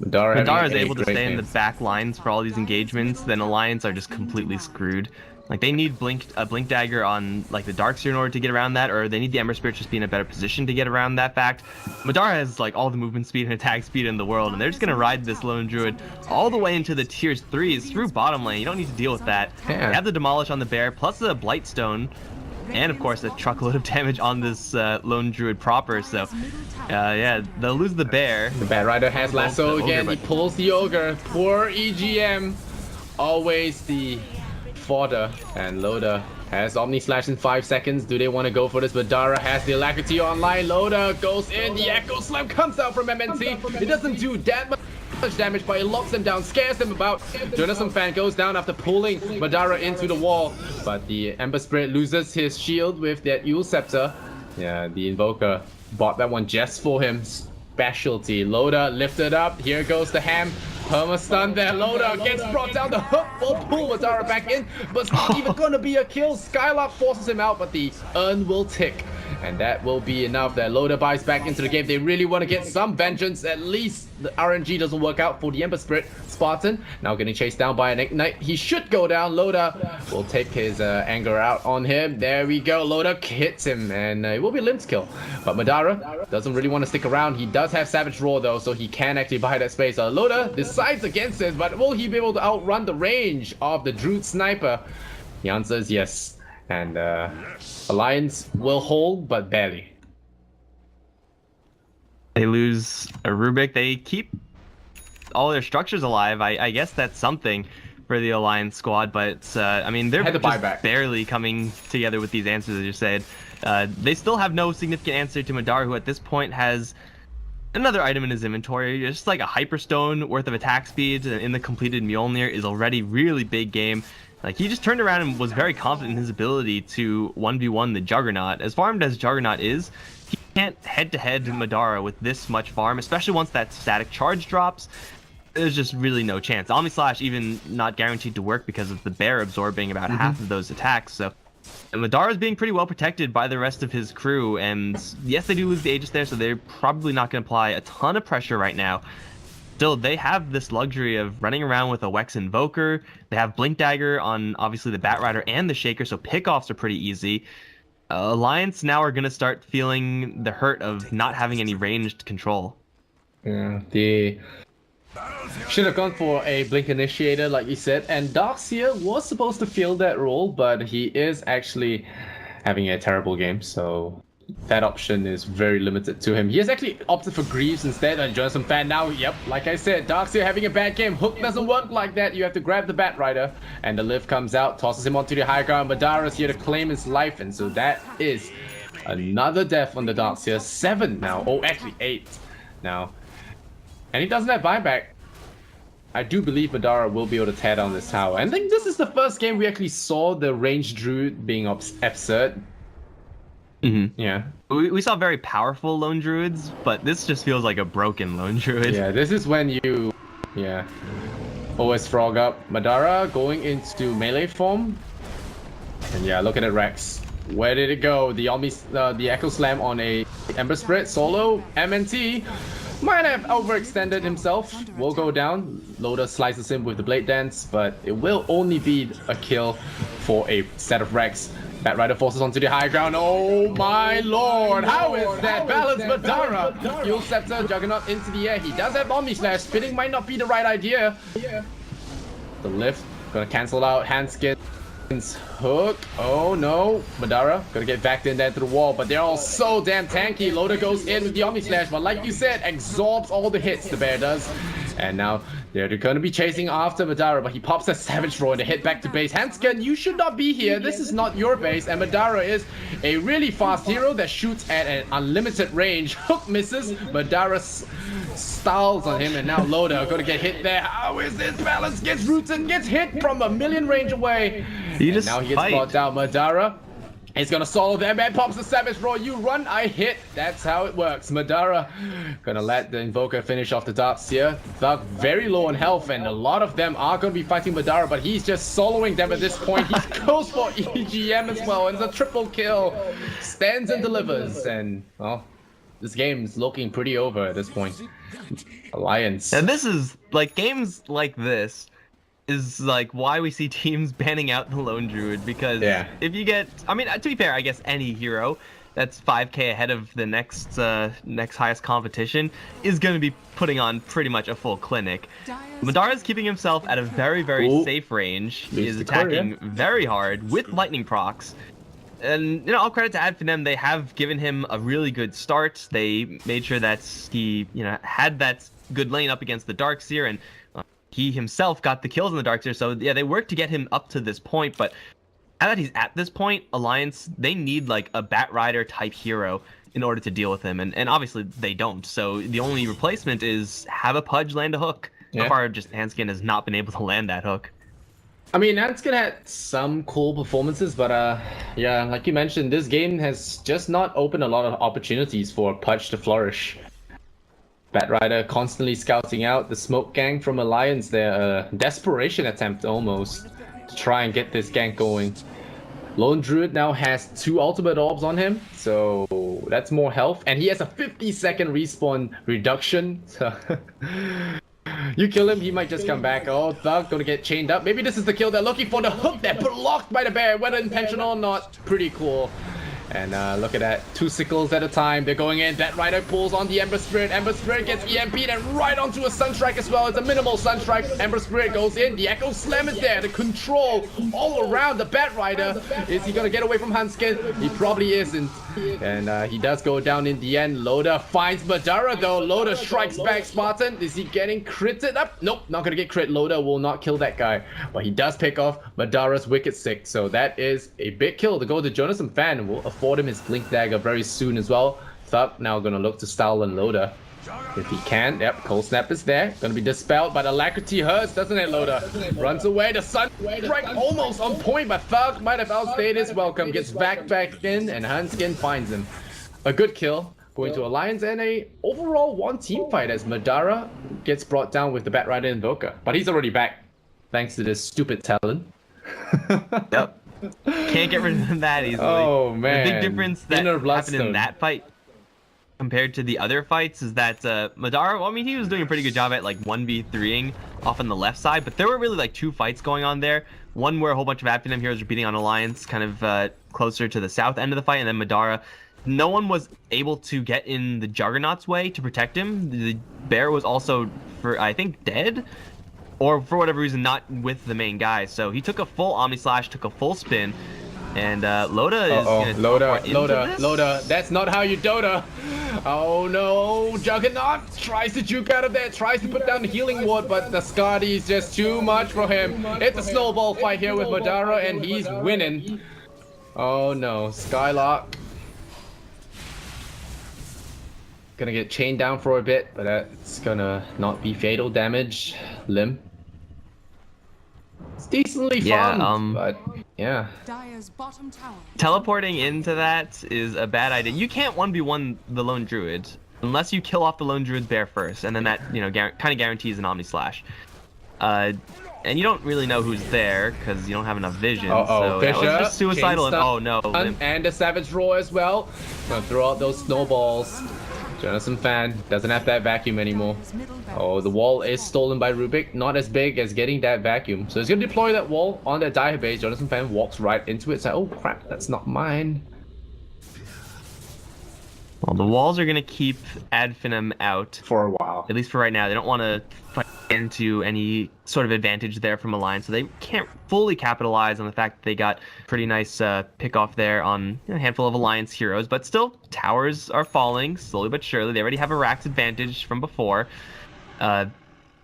Madara is able to stay in the back lines for all these engagements, then Alliance are just completely screwed. Like, they need a Blink Dagger on, like, the Darkseer in order to get around that, or they need the Ember Spirit just be in a better position to get around that fact. Madara has, like, all the movement speed and attack speed in the world, and they're just gonna ride this Lone Druid all the way into the tiers 3s through bottom lane. You don't need to deal with that. Yeah. They have the Demolish on the Bear, plus the Blightstone, and of course a truckload of damage on this Lone Druid proper, so yeah, they'll lose the Bear. The Bat Rider has lasso The Ogre, again. He but- pulls the Ogre. Poor EGM. Always the fodder. And Loader has Omni Slash in 5 seconds. Do they want to go for this? Madara has the Alacrity online. Loader goes in. The Echo Slam comes out from MNT. It doesn't do that much damage, but it locks them down, scares them about. Jonathan Fan goes down after pulling Madara into the wall. But the Ember Spirit loses his shield with that Eel Scepter. Yeah, the Invoker bought that one just for him. Specialty. Loader lifted up. Here goes the ham. Perma stun there. Loader gets brought down. The hook will pull Madara back in, but it's not even gonna be a kill. Skylark forces him out, but the urn will tick. And that will be enough. That Loader buys back into the game. They really want to get some vengeance. At least the RNG doesn't work out for the Ember Spirit. Spartan now getting chased down by an Ignite. He should go down. Loader will take his anger out on him. There we go. Loader hits him, and it will be a Limbs kill. But Madara doesn't really want to stick around. He does have Savage Roar though, so he can actually buy that space. Loader decides against it, but will he be able to outrun the range of the Druid Sniper? The answer is yes. And Alliance will hold, but barely. They lose a Rubik. They keep all their structures alive. I guess that's something for the Alliance squad, but I mean, they're Had to buy just back. barely coming together with these answers, as you said. They still have no significant answer to Madara, who at this point has another item in his inventory. Just like a Hyperstone worth of attack speed in the completed Mjolnir is already really big game. Like, he just turned around and was very confident in his ability to 1v1 the Juggernaut. As farmed as Juggernaut is, he can't head-to-head Madara with this much farm, especially once that static charge drops. There's just really no chance. Omni Slash even not guaranteed to work because of the Bear absorbing about half of those attacks, so... And Madara's being pretty well protected by the rest of his crew, and yes, they do lose the Aegis there, so they're probably not going to apply a ton of pressure right now. Still, they have this luxury of running around with a Wex Invoker. They have Blink Dagger on, obviously, the Bat Rider and the Shaker, so pickoffs are pretty easy. Alliance now are going to start feeling the hurt of not having any ranged control. Yeah, they should have gone for a Blink Initiator, like you said, and Darkseer was supposed to fill that role, but he is actually having a terrible game, so that option is very limited to him. He has actually opted for Greaves instead, and Jonathan Fan now, yep, like I said, Darkseer having a bad game. Hook doesn't work like that. You have to grab the Bat Rider, and the lift comes out, tosses him onto the high ground. Madara's here to claim his life, and so that is another death on the Darkseer. 7 now, oh, actually 8 now. And he doesn't have buyback. I do believe Madara will be able to tear down this tower. And I think this is the first game we actually saw the ranged Druid being absurd. Yeah. We saw very powerful Lone Druids, but this just feels like a broken Lone Druid. Yeah, this is when you... Yeah. Always frog up. Madara going into melee form. And yeah, look at it, Rex. Where did it go? The Echo Slam on a Ember Spirit. Solo. MNT. Might have overextended himself. Will go down. Loda slices him with the Blade Dance, but it will only be a kill for a set of Rex. Bat Rider forces onto the high ground. Oh my lord! How is that? Balance Madara! Fuel Scepter, Juggernaut into the air. He does have Omni Slash. Spinning might not be the right idea. The lift. Gonna cancel out Handskin. Hook. Oh no. Madara gonna get backed in there to the wall, but they're all so damn tanky. Loda goes in with the Omni Slash, but like you said, absorbs all the hits the bear does. And now they're gonna be chasing after Madara, but he pops a Savage Roar to hit back to base. Hansken, you should not be here. This is not your base. And Madara is a really fast hero that shoots at an unlimited range. Hook misses. Madara styles on him, and now Loda gonna get hit there. How is this? Balance gets rooted, gets hit from a million range away. And now he gets brought down. Madara is gonna solo them and pops the Savage Roar. You run, I hit. That's how it works. Madara gonna let the Invoker finish off the darts here. Thug very low on health, and a lot of them are gonna be fighting Madara, but he's just soloing them at this point. He goes for EGM as well, and it's a triple kill. Stands and delivers, and well, this game's looking pretty over at this point. Alliance. And this is like games like this is like why we see teams banning out the Lone Druid, because if you get, I mean, to be fair, I guess any hero that's 5k ahead of the next highest competition is going to be putting on pretty much a full clinic. Madara's keeping himself at a very safe range. He is attacking very hard with lightning procs. And, you know, all credit to adfinem. They have given him a really good start. They made sure that he, you know, had that good lane up against the Darkseer, and he himself got the kills in the Darkseer. So, yeah, they worked to get him up to this point. But now that he's at this point, Alliance, they need, like, a Bat Rider type hero in order to deal with him. And obviously, they don't. So, the only replacement is have a Pudge land a hook. So far, just Hanskin has not been able to land that hook. I mean, Hanskin had some cool performances, but yeah, like you mentioned, this game has just not opened a lot of opportunities for Pudge to flourish. Bat Rider constantly scouting out the smoke gang from Alliance there, desperation attempt almost to try and get this gank going. Lone Druid now has 2 ultimate orbs on him, so that's more health, and he has a 50-second respawn reduction. So you kill him, he might just come back. Oh, Thug gonna get chained up. Maybe this is the kill they're looking for. The hook there, blocked by the bear, whether intentional or not. Pretty cool. And look at that, 2 sickles at a time. They're going in. That Rider pulls on the Ember Spirit. Ember Spirit gets EMP'd and right onto a Sunstrike as well. It's a minimal Sunstrike. Ember Spirit goes in. The Echo Slam is there. The control all around the Bat Rider. Is he gonna get away from Hanskin? He probably isn't. And he does go down in the end. Loda finds Madara though. Loda strikes back Spartan. Is he getting critted up? Nope, not gonna get crit. Loda will not kill that guy. But he does pick off Madara's Wicked Sick. So that is a big kill to go to Jonas and Fan. Will afford him his Blink Dagger very soon as well. Thug now gonna look to style and Loda if he can. Yep, Cold Snap is there. Gonna be dispelled, but Alacrity hurts, doesn't it, Loda? Runs away. The Sun Strike almost on point, but Thug might have outstayed his welcome. Gets back in, and Hanskin finds him. A good kill going to Alliance, and a overall 1 team fight as Madara gets brought down with the Bat Rider Invoker. But he's already back thanks to this stupid talent. Yep. Can't get rid of him that easily. Oh man. The big difference that happened in that fight compared to the other fights is that Madara, well, I mean, he was doing a pretty good job at like 1v3ing off on the left side, but there were really like 2 fights going on there. One where a whole bunch of adfinem heroes were beating on Alliance, kind of closer to the south end of the fight, and then Madara, no one was able to get in the Juggernaut's way to protect him. The bear was also, I think, dead, or for whatever reason not with the main guy. So he took a full Omni Slash, took a full spin, and Loda is gonna Loda, that's not how you Dota. Oh no, Juggernaut tries to juke out of there, tries to put down the healing ward, but the Skadi is just too much for him. It's a snowball fight here with Madara, and he's winning. Oh no, Skylark gonna get chained down for a bit, but that's gonna not be fatal damage. Limb. It's decently fun, but yeah. Dire's bottom tower. Teleporting into that is a bad idea. You can't 1v1 the Lone Druid unless you kill off the Lone Druid bear first, and then that, you know, kind of guarantees an Omni Slash. And you don't really know who's there because you don't have enough vision. So Fisher, that was just suicidal. And oh no! And the Savage Roar as well. Gonna throw out those snowballs. Jonathan Fan doesn't have that vacuum anymore. Oh, the wall is stolen by Rubik. Not as big as getting that vacuum. So he's going to deploy that wall on that dire base. Jonathan Fan walks right into it. It's like, oh crap, that's not mine. Well, the walls are going to keep adfinem out. For a while. At least for right now. They don't want to fight into any sort of advantage there from Alliance, so they can't fully capitalize on the fact that they got pretty nice pick off there on a handful of Alliance heroes, but still, towers are falling slowly but surely. They already have a Rax advantage from before, and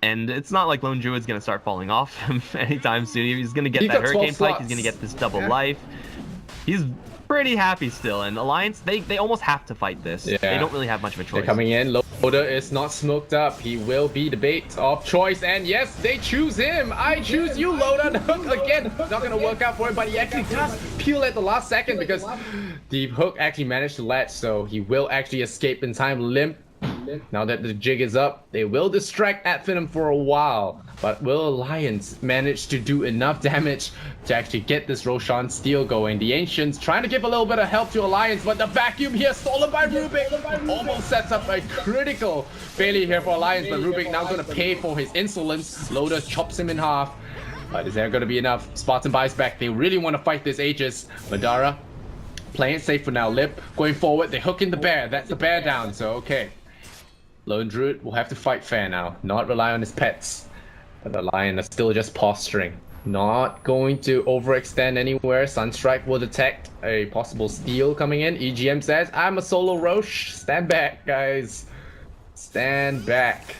it's not like Lone Druid's going to start falling off anytime soon. He's going to get that Hurricane Pike, he's going to get this double life. He's pretty happy still, and Alliance, they almost have to fight this. Yeah. They don't really have much of a choice. They're coming in. Loader is not smoked up. He will be the bait of choice, and yes, they choose him. I choose you, Loader. The hook again, not gonna work out for him, but he actually does peel at the last second because the hook actually managed to latch, so he will actually escape in time. Limp. Now that the jig is up, they will distract adfinem for a while, but will Alliance manage to do enough damage to actually get this Roshan steal going? The Ancients trying to give a little bit of help to Alliance, but the vacuum here stolen by Rubik almost sets up a critical failure here for Alliance, but Rubik now going to pay for his insolence. Loader chops him in half, but is there going to be enough? Spartan buys back. They really want to fight this Aegis. Madara playing it safe for now. Lip going forward. They hook in the bear. That's the bear down, so okay. Lone Druid will have to fight fair now, not rely on his pets. But the Lion is still just posturing. Not going to overextend anywhere. Sunstrike will detect a possible steal coming in. EGM says, I'm a solo Roche. Stand back, guys. Stand back.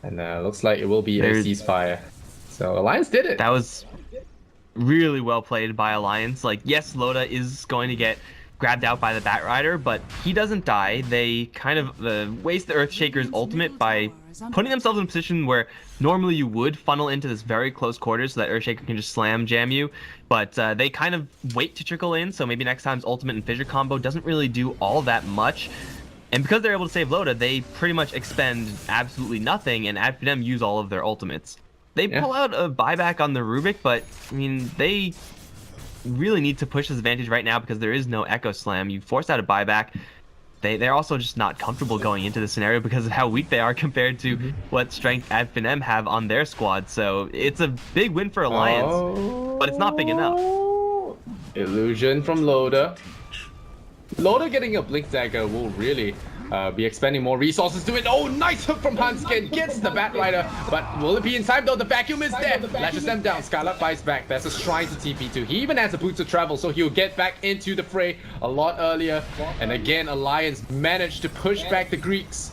And looks like it will be a ceasefire. So Alliance did it. That was really well played by Alliance. Like, yes, Loda is going to get grabbed out by the Batrider, but he doesn't die. They kind of waste the Earthshaker's ultimate by putting themselves in a position where normally you would funnel into this very close quarters so that Earthshaker can just slam jam you, but they kind of wait to trickle in, so maybe next time's ultimate and fissure combo doesn't really do all that much. And because they're able to save Loda, they pretty much expend absolutely nothing and adfinem use all of their ultimates. They pull out a buyback on the Rubik, but I mean, they really need to push this advantage right now because there is no Echo Slam. You forced out a buyback. They're also just not comfortable going into the scenario because of how weak they are compared to what strength adfinem have on their squad. So it's a big win for Alliance, but it's not big enough. Illusion from Loda. Loda getting a Blink Dagger will really be expending more resources to it. Oh, nice hook from Hanskin. Gets the Batrider, but will it be in time though? The vacuum is there. Lashes them down. Scarlet fights back. There's a shrine to TP to. He even has a boot to travel, so he'll get back into the fray a lot earlier. And again, Alliance managed to push back the Greeks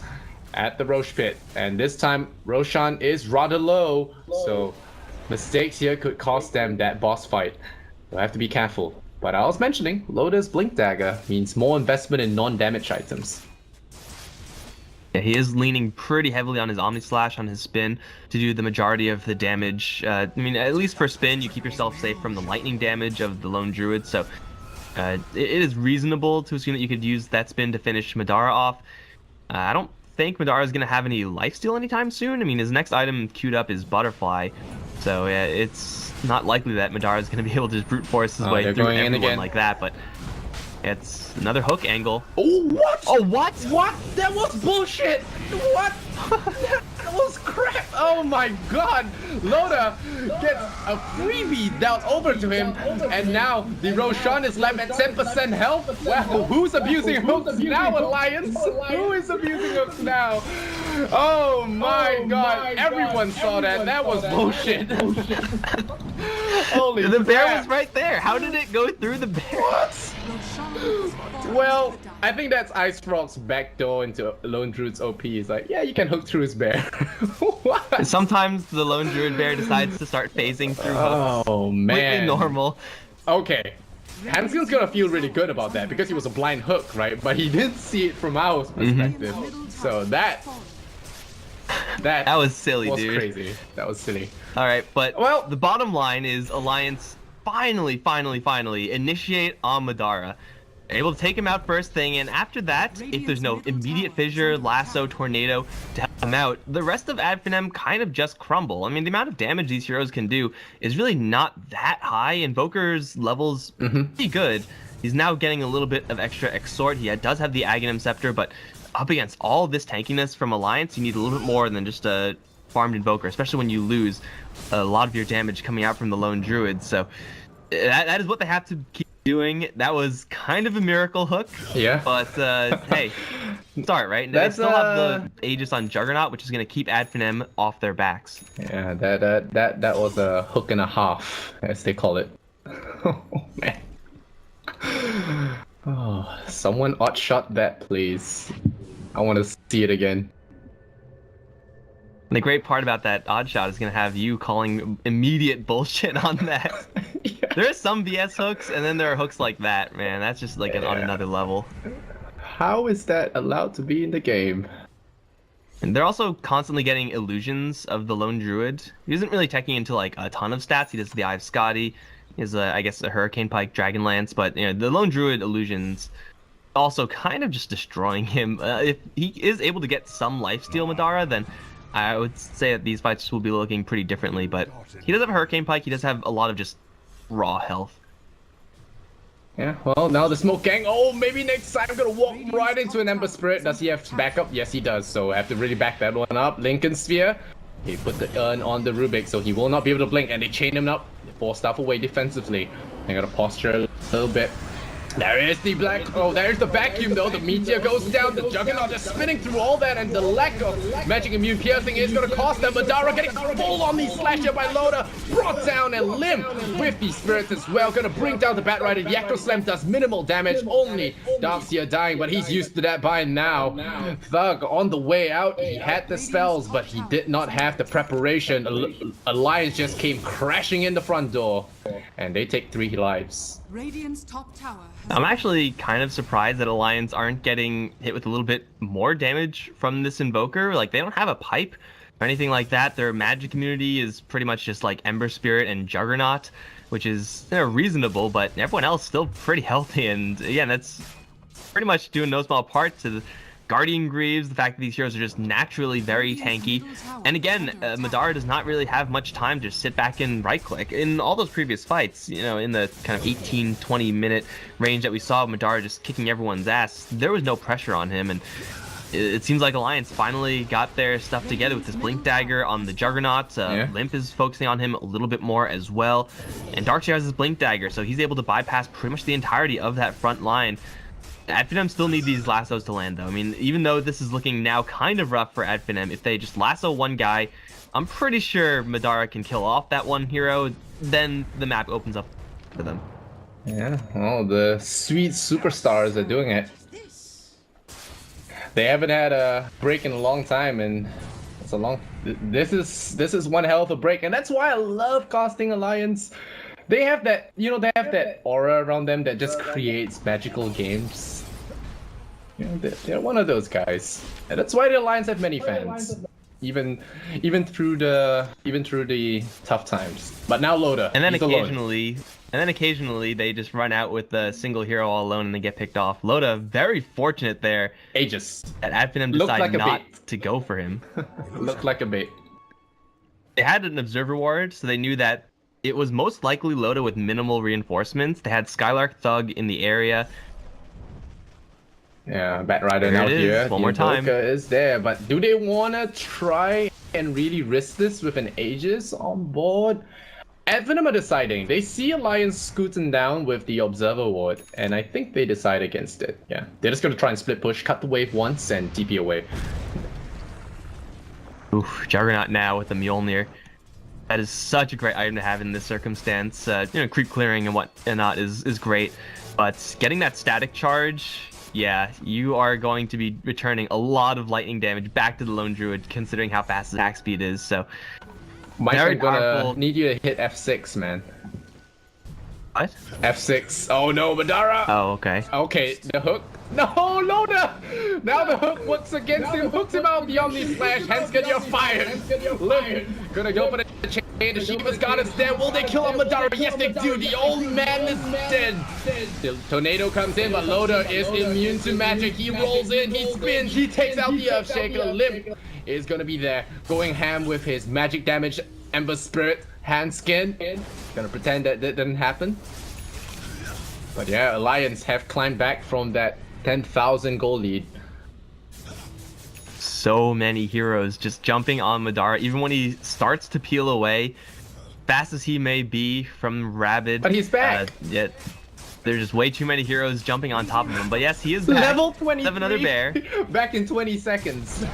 at the Roche pit. And this time, Roshan is rather low, so mistakes here could cost them that boss fight. They'll have to be careful. But I was mentioning, Loda's Blink Dagger means more investment in non-damage items. Yeah, he is leaning pretty heavily on his Omni Slash, on his spin, to do the majority of the damage. I mean, at least for spin, you keep yourself safe from the lightning damage of the Lone Druid, so it is reasonable to assume that you could use that spin to finish Madara off. I don't think Madara is going to have any lifesteal anytime soon. I mean, his next item queued up is Butterfly, so it's not likely that Madara is going to be able to just brute force his way through everyone like that, but it's another hook angle. Oh, what? Oh, what? What? That was bullshit! What? That was crap! Oh my god! Loda gets a freebie dealt over to him, and now the Roshan is left at 10% health. Well, who's abusing hooks now, Alliance? Who is abusing hooks now? Oh my god! Everyone saw that. That was bullshit. Holy The bear crap. was right there. How did it go through the bear? What? Well, I think that's Ice Frog's backdoor into Lone Druid's OP. He's like, yeah, you can hook through his bear. What? Sometimes the Lone Druid bear decides to start phasing through hooks. Oh man. Completely normal. Okay. Hanskin's gonna feel really good about that because he was a blind hook, right? But he didn't see it from our perspective. So that was silly, was dude. crazy. That was silly. All right, but Well- the bottom line is Alliance finally initiate on Madara. Able to take him out first thing, and after that, if there's no immediate fissure, lasso, tornado to help him out, the rest of adfinem kind of just crumble. I mean, the amount of damage these heroes can do is really not that high. Invoker's levels pretty good. He's now getting a little bit of extra exhort. He does have the Aghanim Scepter, but up against all this tankiness from Alliance, you need a little bit more than just a farmed Invoker, especially when you lose a lot of your damage coming out from the lone Druid. So that is what they have to keep doing. That was kind of a miracle hook. Yeah. But hey, start, right? They That's, still have the Aegis on Juggernaut, which is going to keep adfinem off their backs. Yeah, that was a hook and a half, as they call it. Oh man. Oh, someone odd-shot that, please. I want to see it again. And the great part about that odd shot is going to have you calling immediate bullshit on that. Yeah. There are some BS hooks, and then there are hooks like that, man. That's just like on another level. How is that allowed to be in the game? And they're also constantly getting illusions of the lone druid. He isn't really teching into like a ton of stats. He does the Eye of Scotty. He has, I guess, a Hurricane Pike, Dragonlance, but the lone druid illusions also kind of just destroying him. If he is able to get some lifesteal Madara, then I would say that these fights will be looking pretty differently, but he does have a Hurricane Pike. He does have a lot of just raw health. Yeah, well, now the Smoke Gang. Oh, maybe next time I'm gonna walk right into an Ember Spirit. Does he have backup? Yes, he does. So I have to really back that one up. Lincoln Sphere. He put the urn on the Rubik, so he will not be able to blink, and they chain him up. They force stuff away defensively. They gotta posture a little bit. There is the black. Oh, there's the vacuum though. The meteor goes down. The Juggernaut just spinning through all that, and the lack of magic immune piercing is going to cost them. Madara getting full on the slasher by Loda, brought down and limp with the spirits as well. Going to bring down the Batrider. Yakko Slam does minimal damage. Only Darkseer dying, but he's used to that by now. Thug on the way out. He had the spells, but he did not have the preparation. Alliance just came crashing in the front door, and they take 3 lives. Radiant's top tower has I'm actually kind of surprised that Alliance aren't getting hit with a little bit more damage from this Invoker. Like, they don't have a pipe or anything like that. Their magic immunity is pretty much just like Ember Spirit and Juggernaut, which is reasonable, but everyone else still pretty healthy. And again, that's pretty much due in no small part to the Guardian Greaves, the fact that these heroes are just naturally very tanky. And again, Madara does not really have much time to sit back and right-click. In all those previous fights, in the kind of 18-20 minute range that we saw Madara just kicking everyone's ass, there was no pressure on him. And it seems like Alliance finally got their stuff together with this Blink Dagger on the Juggernaut. Limp is focusing on him a little bit more as well. And Darkseer has his Blink Dagger, so he's able to bypass pretty much the entirety of that front line. adfinem still need these lassos to land, though. I mean, even though this is looking now kind of rough for adfinem, if they just lasso one guy, I'm pretty sure Madara can kill off that one hero, then the map opens up for them. Yeah, well, the sweet superstars are doing it. They haven't had a break in a long time, and it's a long. This is one hell of a break, and that's why I love casting Alliance. They have that, they have that aura around them that just creates magical games. They're one of those guys, and that's why the Alliance have many fans, even through the tough times. But now Loda, and then he's occasionally they just run out with a single hero all alone and they get picked off. Loda, very fortunate there. Aegis. That adfinem decided not to go for him. Looked like a bait. They had an observer ward, so they knew that it was most likely Loda with minimal reinforcements. They had Skylark Thug in the area. Yeah, Batrider now here. One more time. Is there, but do they want to try and really risk this with an Aegis on board? adfinem are deciding. They see Alliance scooting down with the Observer Ward, and I think they decide against it. Yeah, they're just going to try and split push, cut the wave once, and TP away. Oof, Juggernaut now with the Mjolnir. That is such a great item to have in this circumstance. Creep clearing and whatnot is great, but getting that static charge, yeah, you are going to be returning a lot of lightning damage back to the Lone Druid, considering how fast his attack speed is. So, Mike, I'm gonna need you to hit F6, man. What? F6. Oh no, Madara! Oh, okay. Okay, the hook. No, Loda! Now the hook works against him, hooks him out the Omni Slash. Henskin, you're fired! Limp, gonna go for the chain. The Shiva's God is dead. Will they kill off Madara? Yes, they do. The old man is dead. The tornado comes in, but Loda is immune to magic. He rolls in, he spins, he takes out the Earthshaker. Limp is gonna be there, going ham with his magic damage. Ember Spirit, Handskin. Gonna pretend that didn't happen. But yeah, Alliance have climbed back from that 10,000 goal lead. so many heroes just jumping on Madara, even when he starts to peel away, fast as he may be from Rabid. But he's back. Yet there's just way too many heroes jumping on top of him. But yes, he is back. Level 23. Have another bear. Back in 20 seconds.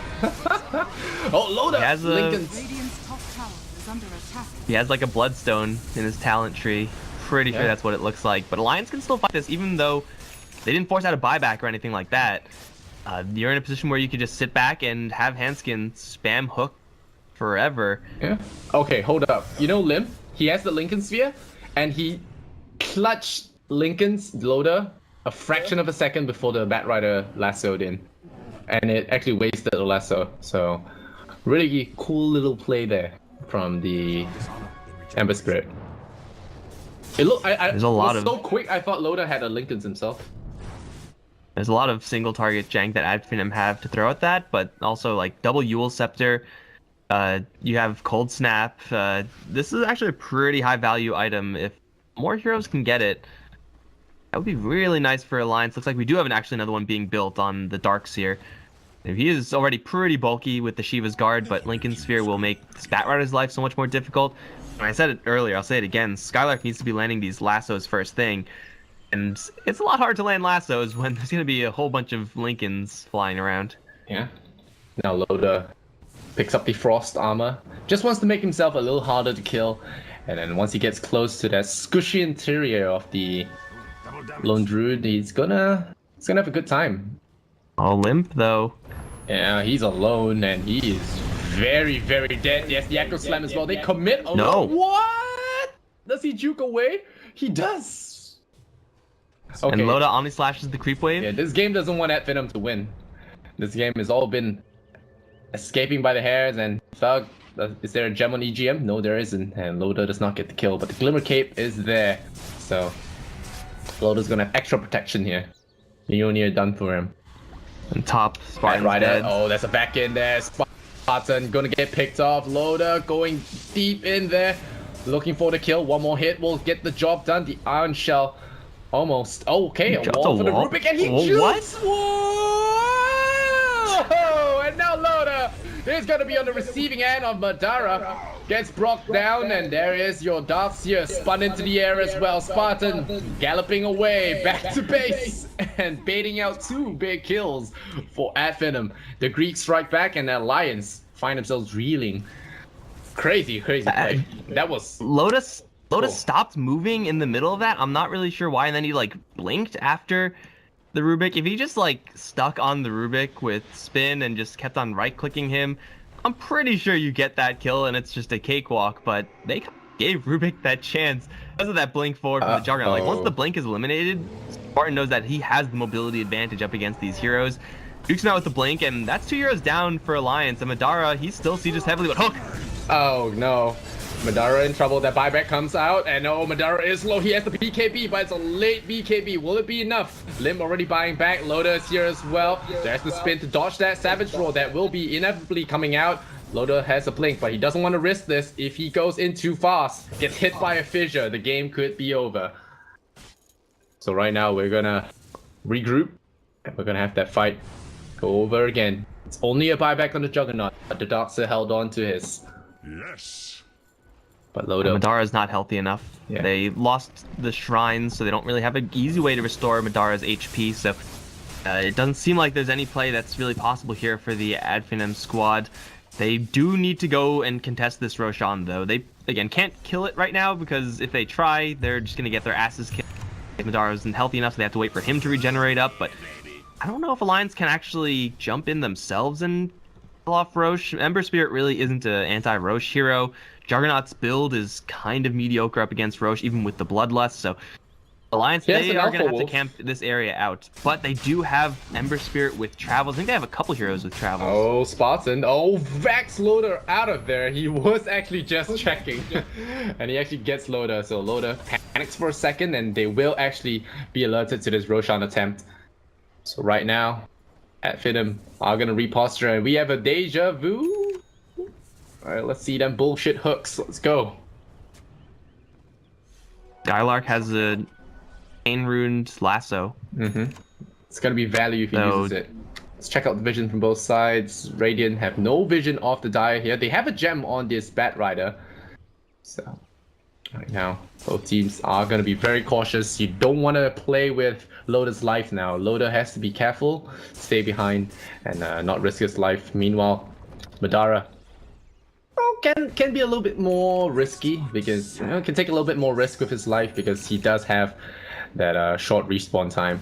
Oh, Loda. He has Lincoln's. Radiant's top tower is under attack. He has like a bloodstone in his talent tree. Pretty sure that's what it looks like. But Alliance can still fight this, even though they didn't force out a buyback or anything like that. You're in a position where you could just sit back and have Hanskin spam hook forever. Yeah. Okay, hold up. You know Lim? He has the Lincoln Sphere, and he clutched Lincoln's Loader a fraction of a second before the Bat Rider lassoed in. And it actually wasted the lasso. So, really cool little play there from the Ember Spirit. It looked, There's a lot was of... so quick, I thought Loader had a Lincoln's himself. There's a lot of single target jank that adfinem have to throw at that, but also like double Yule Scepter. You have Cold Snap. This is actually a pretty high value item. If more heroes can get it, that would be really nice for Alliance. Looks like we do have actually another one being built on the Darkseer. He is already pretty bulky with the Shiva's Guard, but Lincoln Sphere will make Bat Rider's life so much more difficult. And I said it earlier, I'll say it again. Skylark needs to be landing these lassos first thing. And it's a lot hard to land lassos when there's going to be a whole bunch of Lincolns flying around. Yeah. Now Loda picks up the Frost Armor. Just wants to make himself a little harder to kill. And then once he gets close to that squishy interior of the Lone Druid, he's gonna have a good time. All limp, though. Yeah, he's alone and he is very, very dead. Yes, the Echo Slam as well. They commit. Oh, no. What? Does he juke away? He does. Okay. And Loda Omni slashes the creep wave. Yeah, this game doesn't want adfinem to win. This game has all been escaping by the hairs and Thug. Is there a gem on EGM? No, there isn't. And Loda does not get the kill, but the Glimmer Cape is there. So Loda's gonna have extra protection here. Mjolnir done for him. And top Spartan's Rider. dead. Oh, there's a back in there. Spartan gonna get picked off. Loda going deep in there. Looking for the kill. One more hit will get the job done. The Iron Shell almost. Oh, okay, a wall for the Rubik, and he jukes. Whoa! And now Loda is gonna be on the receiving end of Madara. Gets brought down, and there is your Darkseer spun into the air as well. Spartan galloping away back to base and baiting out 2 big kills for adfinem. The Greeks strike back, and the Alliance find themselves reeling. Crazy play. That was Lotus stopped moving in the middle of that. I'm not really sure why, and then he like blinked after the Rubik. If he just like stuck on the Rubik with spin and just kept on right clicking him, I'm pretty sure you get that kill and it's just a cakewalk. But they gave Rubik that chance because of that blink forward from the Juggernaut. Like once the blink is eliminated, Spartan knows that he has the mobility advantage up against these heroes. Dukes him out with the blink, and that's 2 heroes down for Alliance. And Madara, he still sieges heavily, but hook. Oh no. Madara in trouble. That buyback comes out, and oh, Madara is low. He has the BKB, but it's a late BKB. Will it be enough? Lim already buying back. Loda is here as well. There's the spin to dodge that Savage Roll that will be inevitably coming out. Loda has a blink, but he doesn't want to risk this. If he goes in too fast, gets hit by a fissure, the game could be over. So right now, we're gonna regroup, and we're gonna have that fight go over again. It's only a buyback on the Juggernaut, but the Darkseer held on to his. Yes. But Madara is not healthy enough. Yeah. They lost the shrines, so they don't really have an easy way to restore Madara's HP. So it doesn't seem like there's any play that's really possible here for the adfinem squad. They do need to go and contest this Roshan, though. They, again, can't kill it right now, because if they try, they're just going to get their asses kicked. Madara isn't healthy enough, so they have to wait for him to regenerate up. But I don't know if Alliance can actually jump in themselves and kill off Roche. Ember Spirit really isn't an anti-Roche hero. Juggernaut's build is kind of mediocre up against Roche, even with the Bloodlust, so Alliance, they are going to have to camp this area out. But they do have Ember Spirit with Travels. I think they have a couple heroes with Travels. Oh, Spartan. Oh, Vax Loader out of there. He was actually just checking. And he actually gets Loader. So Loader panics for a second, and they will actually be alerted to this Roshan attempt. So right now, adfinem are going to reposture, and we have a deja vu. Alright, let's see them bullshit hooks. Let's go. Skylark has a Pain Runed Lasso. It's gonna be value if he uses it. Let's check out the vision from both sides. Radiant have no vision of the Dire here. They have a gem on this Bat Rider. So, right now, both teams are going to be very cautious. You don't want to play with Loda's life now. Loda has to be careful, stay behind, and not risk his life. Meanwhile, Madara can be a little bit more risky because can take a little bit more risk with his life because he does have that short respawn time.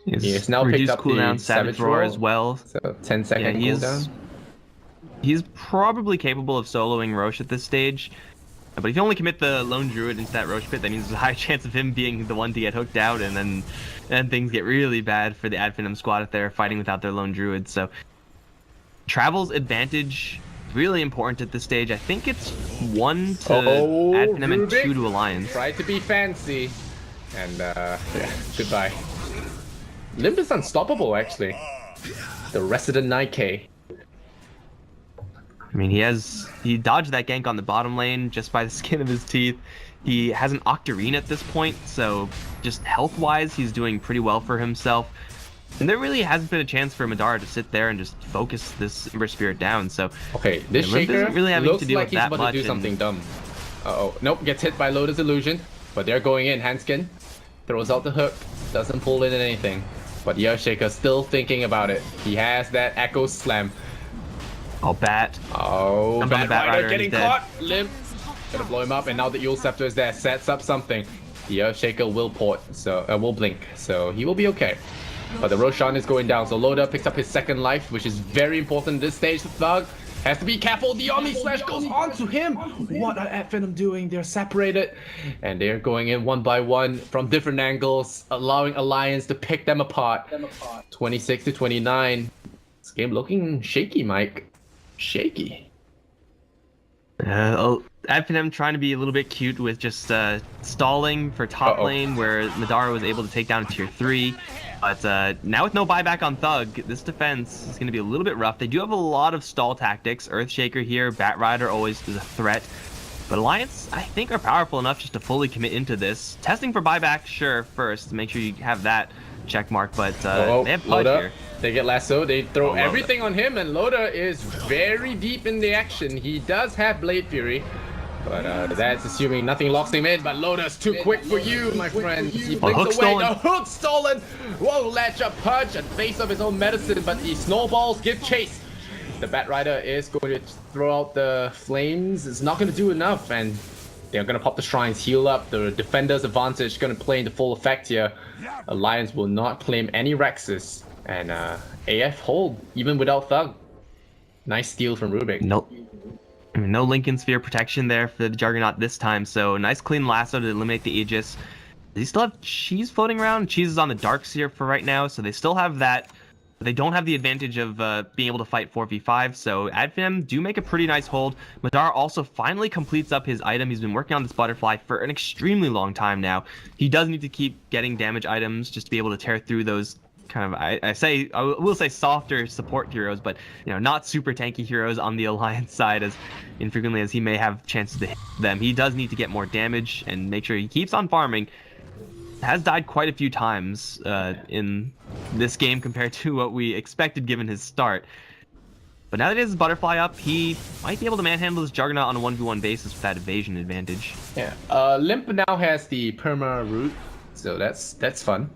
He has now picked up cooldown, the Savage Roar as well. So 10-second cooldown. He's probably capable of soloing Roche at this stage. But if you only commit the Lone Druid into that Roche pit, that means there's a high chance of him being the one to get hooked out, and then things get really bad for the adfinem squad if they're fighting without their Lone Druid. So Travel's advantage is really important at this stage. I think it's 1 to adfinem and 2 to Alliance. Try to be fancy. And yeah, goodbye. Limp is unstoppable, actually. The Resident 9K. I mean, he dodged that gank on the bottom lane just by the skin of his teeth. He has an Octarine at this point, so just health-wise, he's doing pretty well for himself. And there really hasn't been a chance for Madara to sit there and just focus this Ember Spirit down. So okay, this Shaker isn't really having looks to deal like with he's that about much. to do something dumb. Uh-oh, nope, gets hit by Lotus Illusion, but they're going in. Handskin throws out the hook, doesn't pull in anything. But Shaker still thinking about it. He has that Echo Slam. Oh, Bat. Oh, Bat Rider getting dead. caught. Limp. Gonna blow him up, and now the Yule Scepter is there. Sets up something. The Shaker will port, so will blink, so he will be okay. But the Roshan is going down, so Loda picks up his second life, which is very important at this stage. The Thug has to be careful. The Omni Slash goes on to him. What are adfinem doing? They're separated, and they're going in one by one from different angles, allowing Alliance to pick them apart. 26 to 29. This game looking shaky, Mike. Shaky. adfinem trying to be a little bit cute with just stalling for top lane, where Madara was able to take down tier 3. But now with no buyback on Thug, this defense is going to be a little bit rough. They do have a lot of stall tactics. Earthshaker here, Bat Rider always is a threat. But Alliance, I think, are powerful enough just to fully commit into this. Testing for buyback, sure, first, to make sure you have that check mark. But they have Pudge here. They get lasso, they throw everything on him, and Loda is very deep in the action. He does have Blade Fury, but that's assuming nothing locks him in. But Loda's too quick for you, my friend. He blinks away. The hook stolen. Whoa, latch up Pudge at base of his own medicine, but the snowballs give chase. The Bat Rider is going to throw out the flames. It's not going to do enough, and they're going to pop the shrines, heal up. The defender's advantage going to play into full effect here. Alliance will not claim any Rexes, and AF hold even without Thug. Nice steal from Rubik. No Lincoln Sphere protection there for the Juggernaut this time, so nice clean lasso to eliminate the Aegis. Does he still have Cheese floating around? Cheese is on the Dark Sphere for right now, so they still have that. They don't have the advantage of being able to fight 4v5, so adfinem do make a pretty nice hold. Madara also finally completes up his item. He's been working on this butterfly for an extremely long time now. He does need to keep getting damage items just to be able to tear through those kind of, I will say softer support heroes, but not super tanky heroes on the Alliance side, as infrequently as he may have chances to hit them. He does need to get more damage and make sure he keeps on farming. Has died quite a few times in this game compared to what we expected given his start. But now that he has his butterfly up, he might be able to manhandle this Juggernaut on a 1v1 basis with that evasion advantage. Yeah, Limp now has the perma root, so that's fun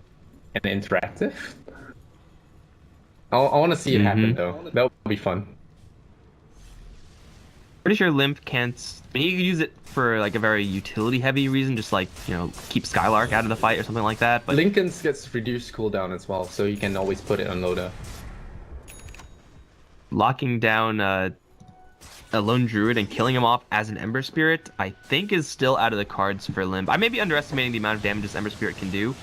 and interactive. I want to see it happen though. That would be fun. Pretty sure Limp can't. I mean, you could use it for like a very utility-heavy reason, just like keep Skylark out of the fight or something like that. But Lincoln's gets reduced cooldown as well, so you can always put it on Loda. Locking down a Lone Druid and killing him off as an Ember Spirit, I think, is still out of the cards for Limp. I may be underestimating the amount of damage this Ember Spirit can do.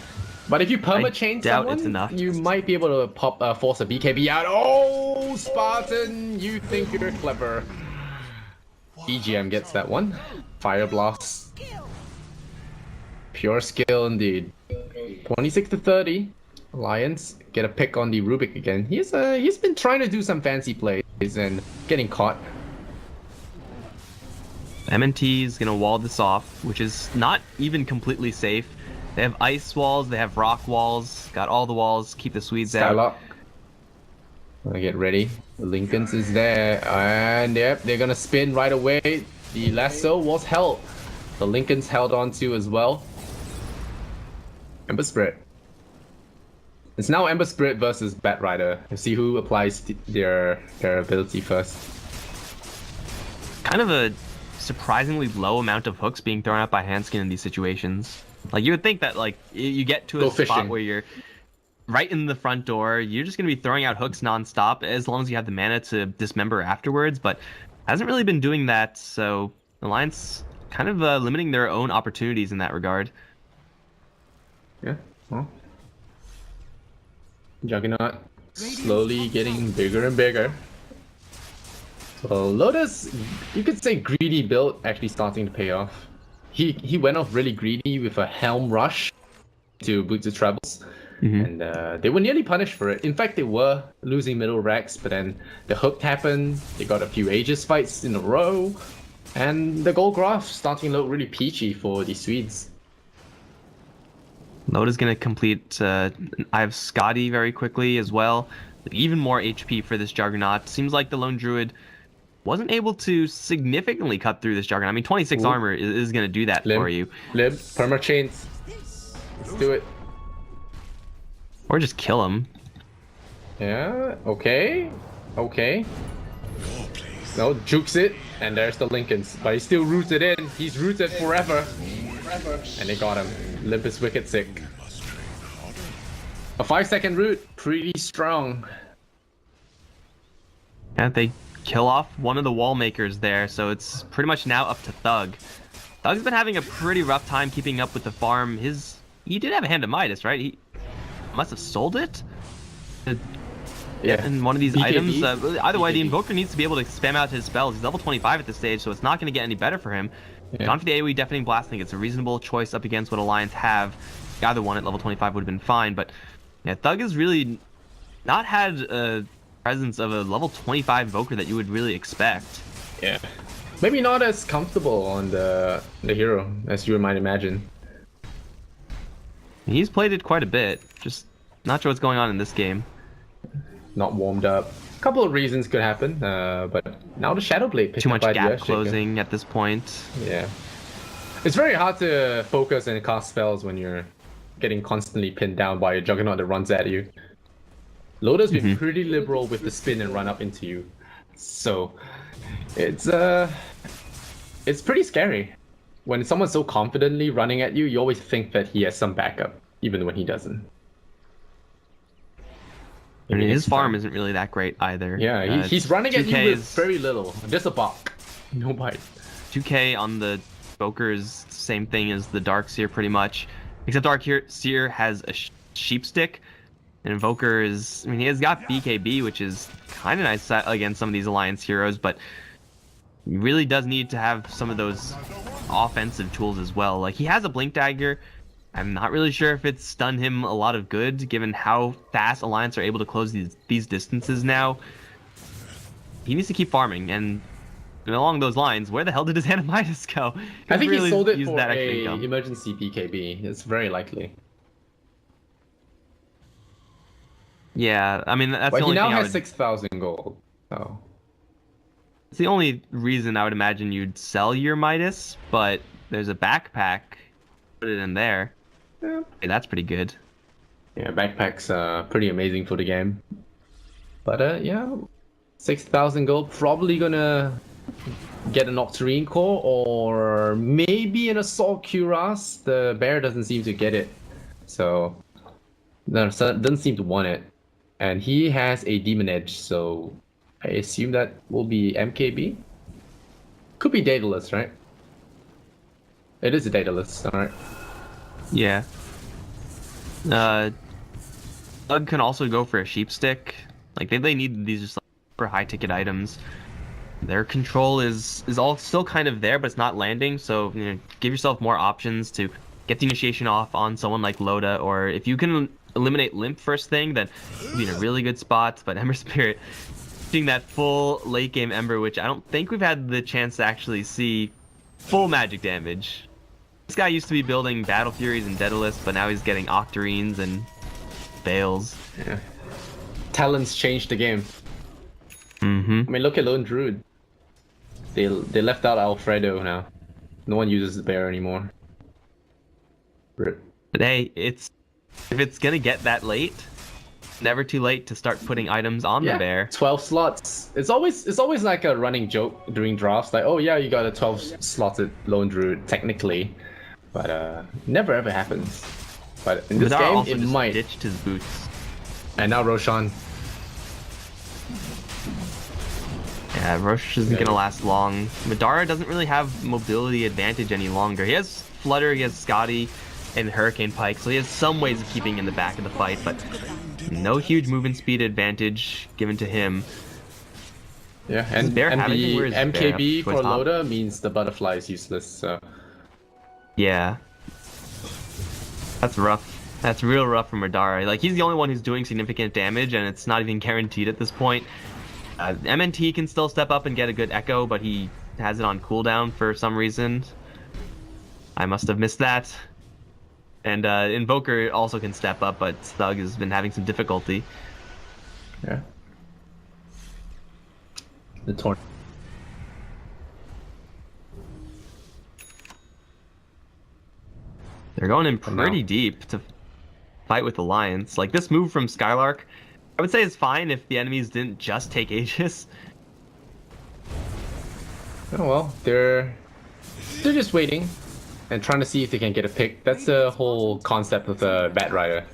But if you perma-chain someone, you might be able to force a BKB out. Oh, Spartan, you think you're clever. EGM gets that one. Fire Blast. Pure skill indeed. 26 to 30. Alliance get a pick on the Rubik again. He's been trying to do some fancy plays and getting caught. MNT is gonna wall this off, which is not even completely safe. They have ice walls, they have rock walls, got all the walls, keep the Swedes out. Skylock. Gonna get ready. The Lincolns is there, and yep, they're gonna spin right away. The lasso was held. The Lincolns held on to as well. Ember Spirit. It's now Ember Spirit versus Bat Rider. Let's see who applies their ability first. Kind of a surprisingly low amount of hooks being thrown out by Hanskin in these situations. Like, you would think that, like, you get to a spot where you're right in the front door, you're just going to be throwing out hooks nonstop as long as you have the mana to dismember afterwards, but hasn't really been doing that, so Alliance kind of limiting their own opportunities in that regard. Yeah, well. Juggernaut slowly getting bigger and bigger. So Lotus, you could say greedy build actually starting to pay off. He went off really greedy with a Helm Rush to boost the trebles. And they were nearly punished for it. In fact, they were losing middle racks, but then the hook happened. They got a few Aegis fights in a row. And the gold graph starting to look really peachy for the Swedes. Loda's going to complete I have Scotty very quickly as well. Even more HP for this Juggernaut. Seems like the Lone Druid wasn't able to significantly cut through this Juggernaut. I mean, 26 armor is going to do that for you. Lib, perma chains. Let's do it. Or just kill him. Yeah, okay. Okay. No, jukes it, and there's the Lincolns. But he's still rooted in. He's rooted forever. And they got him. Limp is wicked sick. A 5-second root, pretty strong. And they kill off one of the wall makers there, so it's pretty much now up to Thug. Thug's been having a pretty rough time keeping up with the farm. He did have a Hand of Midas, right? He must have sold it? Yeah. In one of these BKB? items. Either way, the Invoker needs to be able to spam out his spells. He's level 25 at this stage, so it's not going to get any better for him. Yeah. Gone for the AoE Deafening Blast. I think it's a reasonable choice up against what Alliance have. Either one at level 25 would have been fine, but yeah, Thug has really not had a presence of a level 25 Invoker that you would really expect. Yeah. Maybe not as comfortable on the hero as you might imagine. He's played it quite a bit, just not sure what's going on in this game. Not warmed up. A couple of reasons could happen, but now the Shadow Blade picked Too up much by the gap Earthshaker. closing at this point. Yeah. It's very hard to focus and cast spells when you're getting constantly pinned down by a Juggernaut that runs at you. Loda's been pretty liberal with the spin and run up into you. So it's pretty scary. When someone's so confidently running at you, you always think that he has some backup, even when he doesn't. I mean, his farm isn't really that great either. Yeah, he's running at you with is very little. Just a buck. No bite. 2k on the Invoker is the same thing as the Darkseer pretty much. Except Darkseer has a sheep stick. And Invoker is, I mean, he has got BKB, which is kind of nice against some of these Alliance heroes, but he really does need to have some of those offensive tools as well. Like, he has a Blink Dagger. I'm not really sure if it's done him a lot of good, given how fast Alliance are able to close these distances now. He needs to keep farming, and along those lines, where the hell did his Hand of Midas go? I think really he sold it used for that extra a income. emergency BKB. It's very likely. Yeah, I mean, that's But the he only now thing I has would... 6,000 gold. So It's the only reason I would imagine you'd sell your Midas, but there's a backpack. Put it in there. yeah, Hey, that's pretty good. yeah, backpack's pretty amazing for the game. But yeah, 6,000 gold. Probably gonna get an Octarine Core or maybe an Assault Cuirass. The bear doesn't seem to get it, so no, doesn't seem to want it. And he has a Demon Edge, so I assume that will be MKB. Could be Daedalus, right? It is a Daedalus, alright. Yeah. Thug can also go for a sheep stick. Like, they need these just like, super high ticket items. Their control is all still kind of there, but it's not landing. So, you know, give yourself more options to get the initiation off on someone like Loda, or if you can eliminate Limp first thing, then you'll be in a really good spot. But Ember Spirit, doing that full late game Ember, which I don't think we've had the chance to actually see full magic damage. This guy used to be building Battle Furies and Daedalus, but now he's getting Octarines and Bales. Yeah. Talents changed the game. Mm-hmm. I mean, look at Lone Druid. They left out Alfredo now. No one uses the bear anymore. Rip. But hey, if it's gonna get that late, never too late to start putting items on the bear. 12 slots. It's always like a running joke during drafts. Like, oh yeah, you got a 12 slotted Lone Druid technically, but never ever happens. But in this Vidar game, also it just might. ditched his boots. And now Roshan. Yeah, Roche isn't gonna last long. Madara doesn't really have mobility advantage any longer. He has Flutter, he has Scotty, and Hurricane Pike, so he has some ways of keeping in the back of the fight, but no huge movement speed advantage given to him. Yeah, and the MKB for Loda means the butterfly is useless, so... Yeah. That's rough. That's real rough for Madara. Like, he's the only one who's doing significant damage, and it's not even guaranteed at this point. MNT can still step up and get a good echo, but he has it on cooldown for some reason. I must have missed that. And Invoker also can step up, but Thug has been having some difficulty. Yeah. The torn. They're going in pretty deep to fight with Alliance. Like, this move from Skylark, I would say is fine if the enemies didn't just take Aegis. Oh well, they're just waiting and trying to see if they can get a pick. That's the whole concept of the Bat Rider.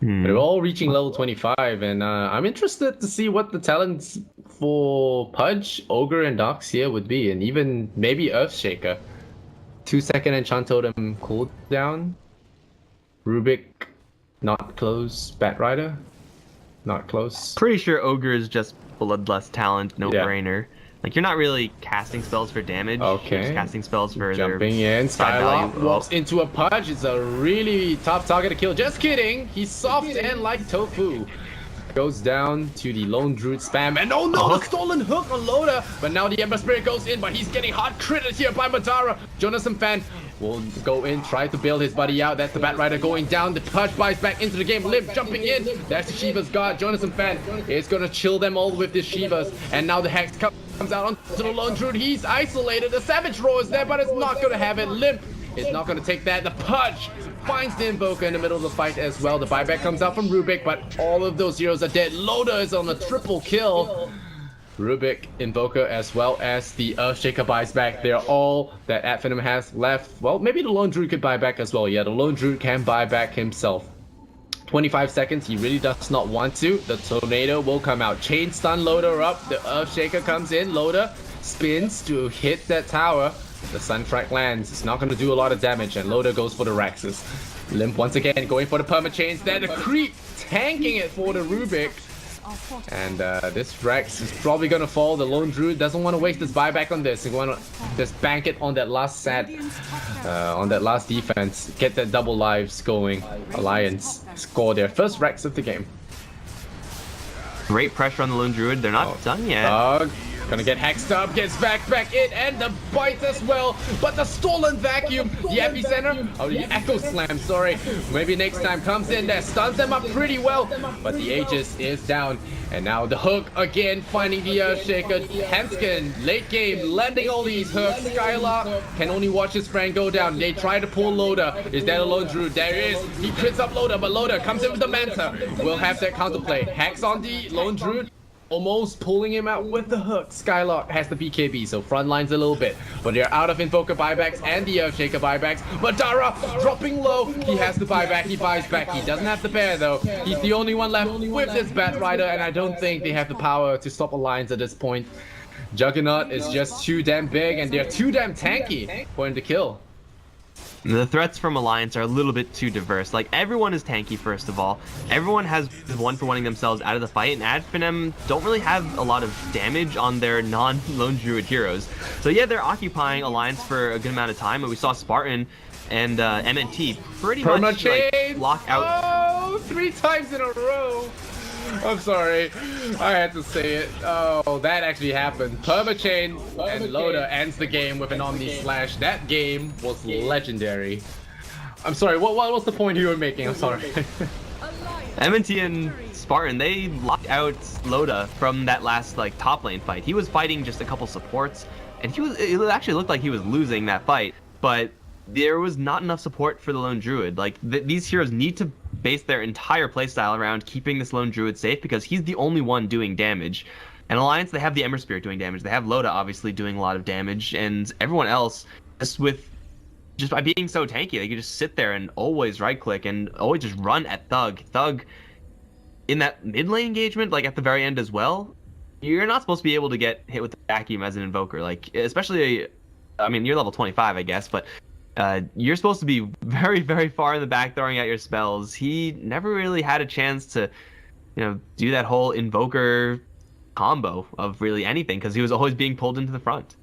They're all reaching level 25, and I'm interested to see what the talents for Pudge, Ogre, and Doxia would be, and even maybe Earthshaker. 2-second Enchant Totem cooldown. Rubik, not close. Bat Rider, not close. Pretty sure Ogre is just Bloodlust talent, no brainer. Like, you're not really casting spells for damage. Okay. You're just casting spells for Jumping in, Skylark walks into a Pudge. It's a really tough target to kill. Just kidding. He's soft and like tofu. Goes down to the Lone Druid spam, and oh no, the stolen hook on Loda. But now the Ember Spirit goes in, but he's getting hard critted here by Madara. Jonathan Fan will go in, try to bail his buddy out. That's the Bat Rider going down. The Pudge buys back into the game. Limp jumping in. That's the Shiva's guard. Jonathan Fan is gonna chill them all with the Shivas, and now the Hex comes out onto the Lone Druid. He's isolated. The Savage Roar is there, but it's not gonna have it. Limp is not gonna take that. The Pudge finds the Invoker in the middle of the fight as well. The buyback comes out from Rubik, but all of those heroes are dead. Loda is on a triple kill. Rubik, Invoker, as well as the Earthshaker buys back. They're all that adfinem has left. Well, maybe the Lone Druid could buy back as well. Yeah, the Lone Druid can buy back himself. 25 seconds, he really does not want to. The Tornado will come out. Chain stun Loda up. The Earthshaker comes in. Loda spins to hit that tower. The Sunstrike lands. It's not going to do a lot of damage, and Loda goes for the Raxus. Limp once again going for the permachains. There, the creep tanking it for the Rubik. And this Rex is probably going to fall. The Lone Druid doesn't want to waste his buyback on this. He want to just bank it on that last set, on that last defense. Get that double lives going. Alliance score their first Rex of the game. Great pressure on the Lone Druid. They're not done yet. Gonna get hexed up, gets back in, and the bite as well. But the stolen vacuum, the epicenter, the echo slam, sorry. Maybe next time comes in there, stuns them up pretty well. But the Aegis is down. And now the hook again, finding the Earthshaker. Henskin, late game, landing all these hooks. Skylark can only watch his friend go down. They try to pull Loda. Is that a Lone Druid? There is. He crits up Loda, but Loda comes in with the Manta. We'll have that counterplay. Hex on the Lone Druid. Almost pulling him out with the hook. Skylark has the BKB, so front lines a little bit. But they're out of Invoker buybacks and the Earthshaker buybacks. Madara dropping low. He has the buyback. He buys back. He doesn't have the bear, though. He's the only one left with this Bat Rider, and I don't think they have the power to stop Alliance at this point. Juggernaut is just too damn big, and they're too damn tanky for him to kill. The threats from Alliance are a little bit too diverse. Like, everyone is tanky, first of all. Everyone has one-for-1ing themselves out of the fight, and adfinem don't really have a lot of damage on their non-Lone Druid heroes. So yeah, they're occupying Alliance for a good amount of time, and we saw Spartan and MNT pretty much like, lock out. Oh, 3 times in a row. I'm sorry. I had to say it. Oh, that actually happened. Permachain and Loda ends the game with an Omni Slash. That game was legendary. I'm sorry, what was the point you were making? I'm sorry. M&T and Spartan, they locked out Loda from that last like top lane fight. He was fighting just a couple supports, and it actually looked like he was losing that fight, but there was not enough support for the lone druid. Like these heroes need to base their entire playstyle around keeping this lone druid safe because he's the only one doing damage. And Alliance, they have the Ember Spirit doing damage. They have Loda obviously doing a lot of damage, and everyone else just by being so tanky, they can just sit there and always right click and always just run at Thug. Thug in that mid lane engagement, like at the very end as well, you're not supposed to be able to get hit with the vacuum as an invoker. Like especially, I mean, you're level 25, I guess, but you're supposed to be very, very far in the back throwing out your spells. He never really had a chance to, do that whole invoker combo of really anything because he was always being pulled into the front.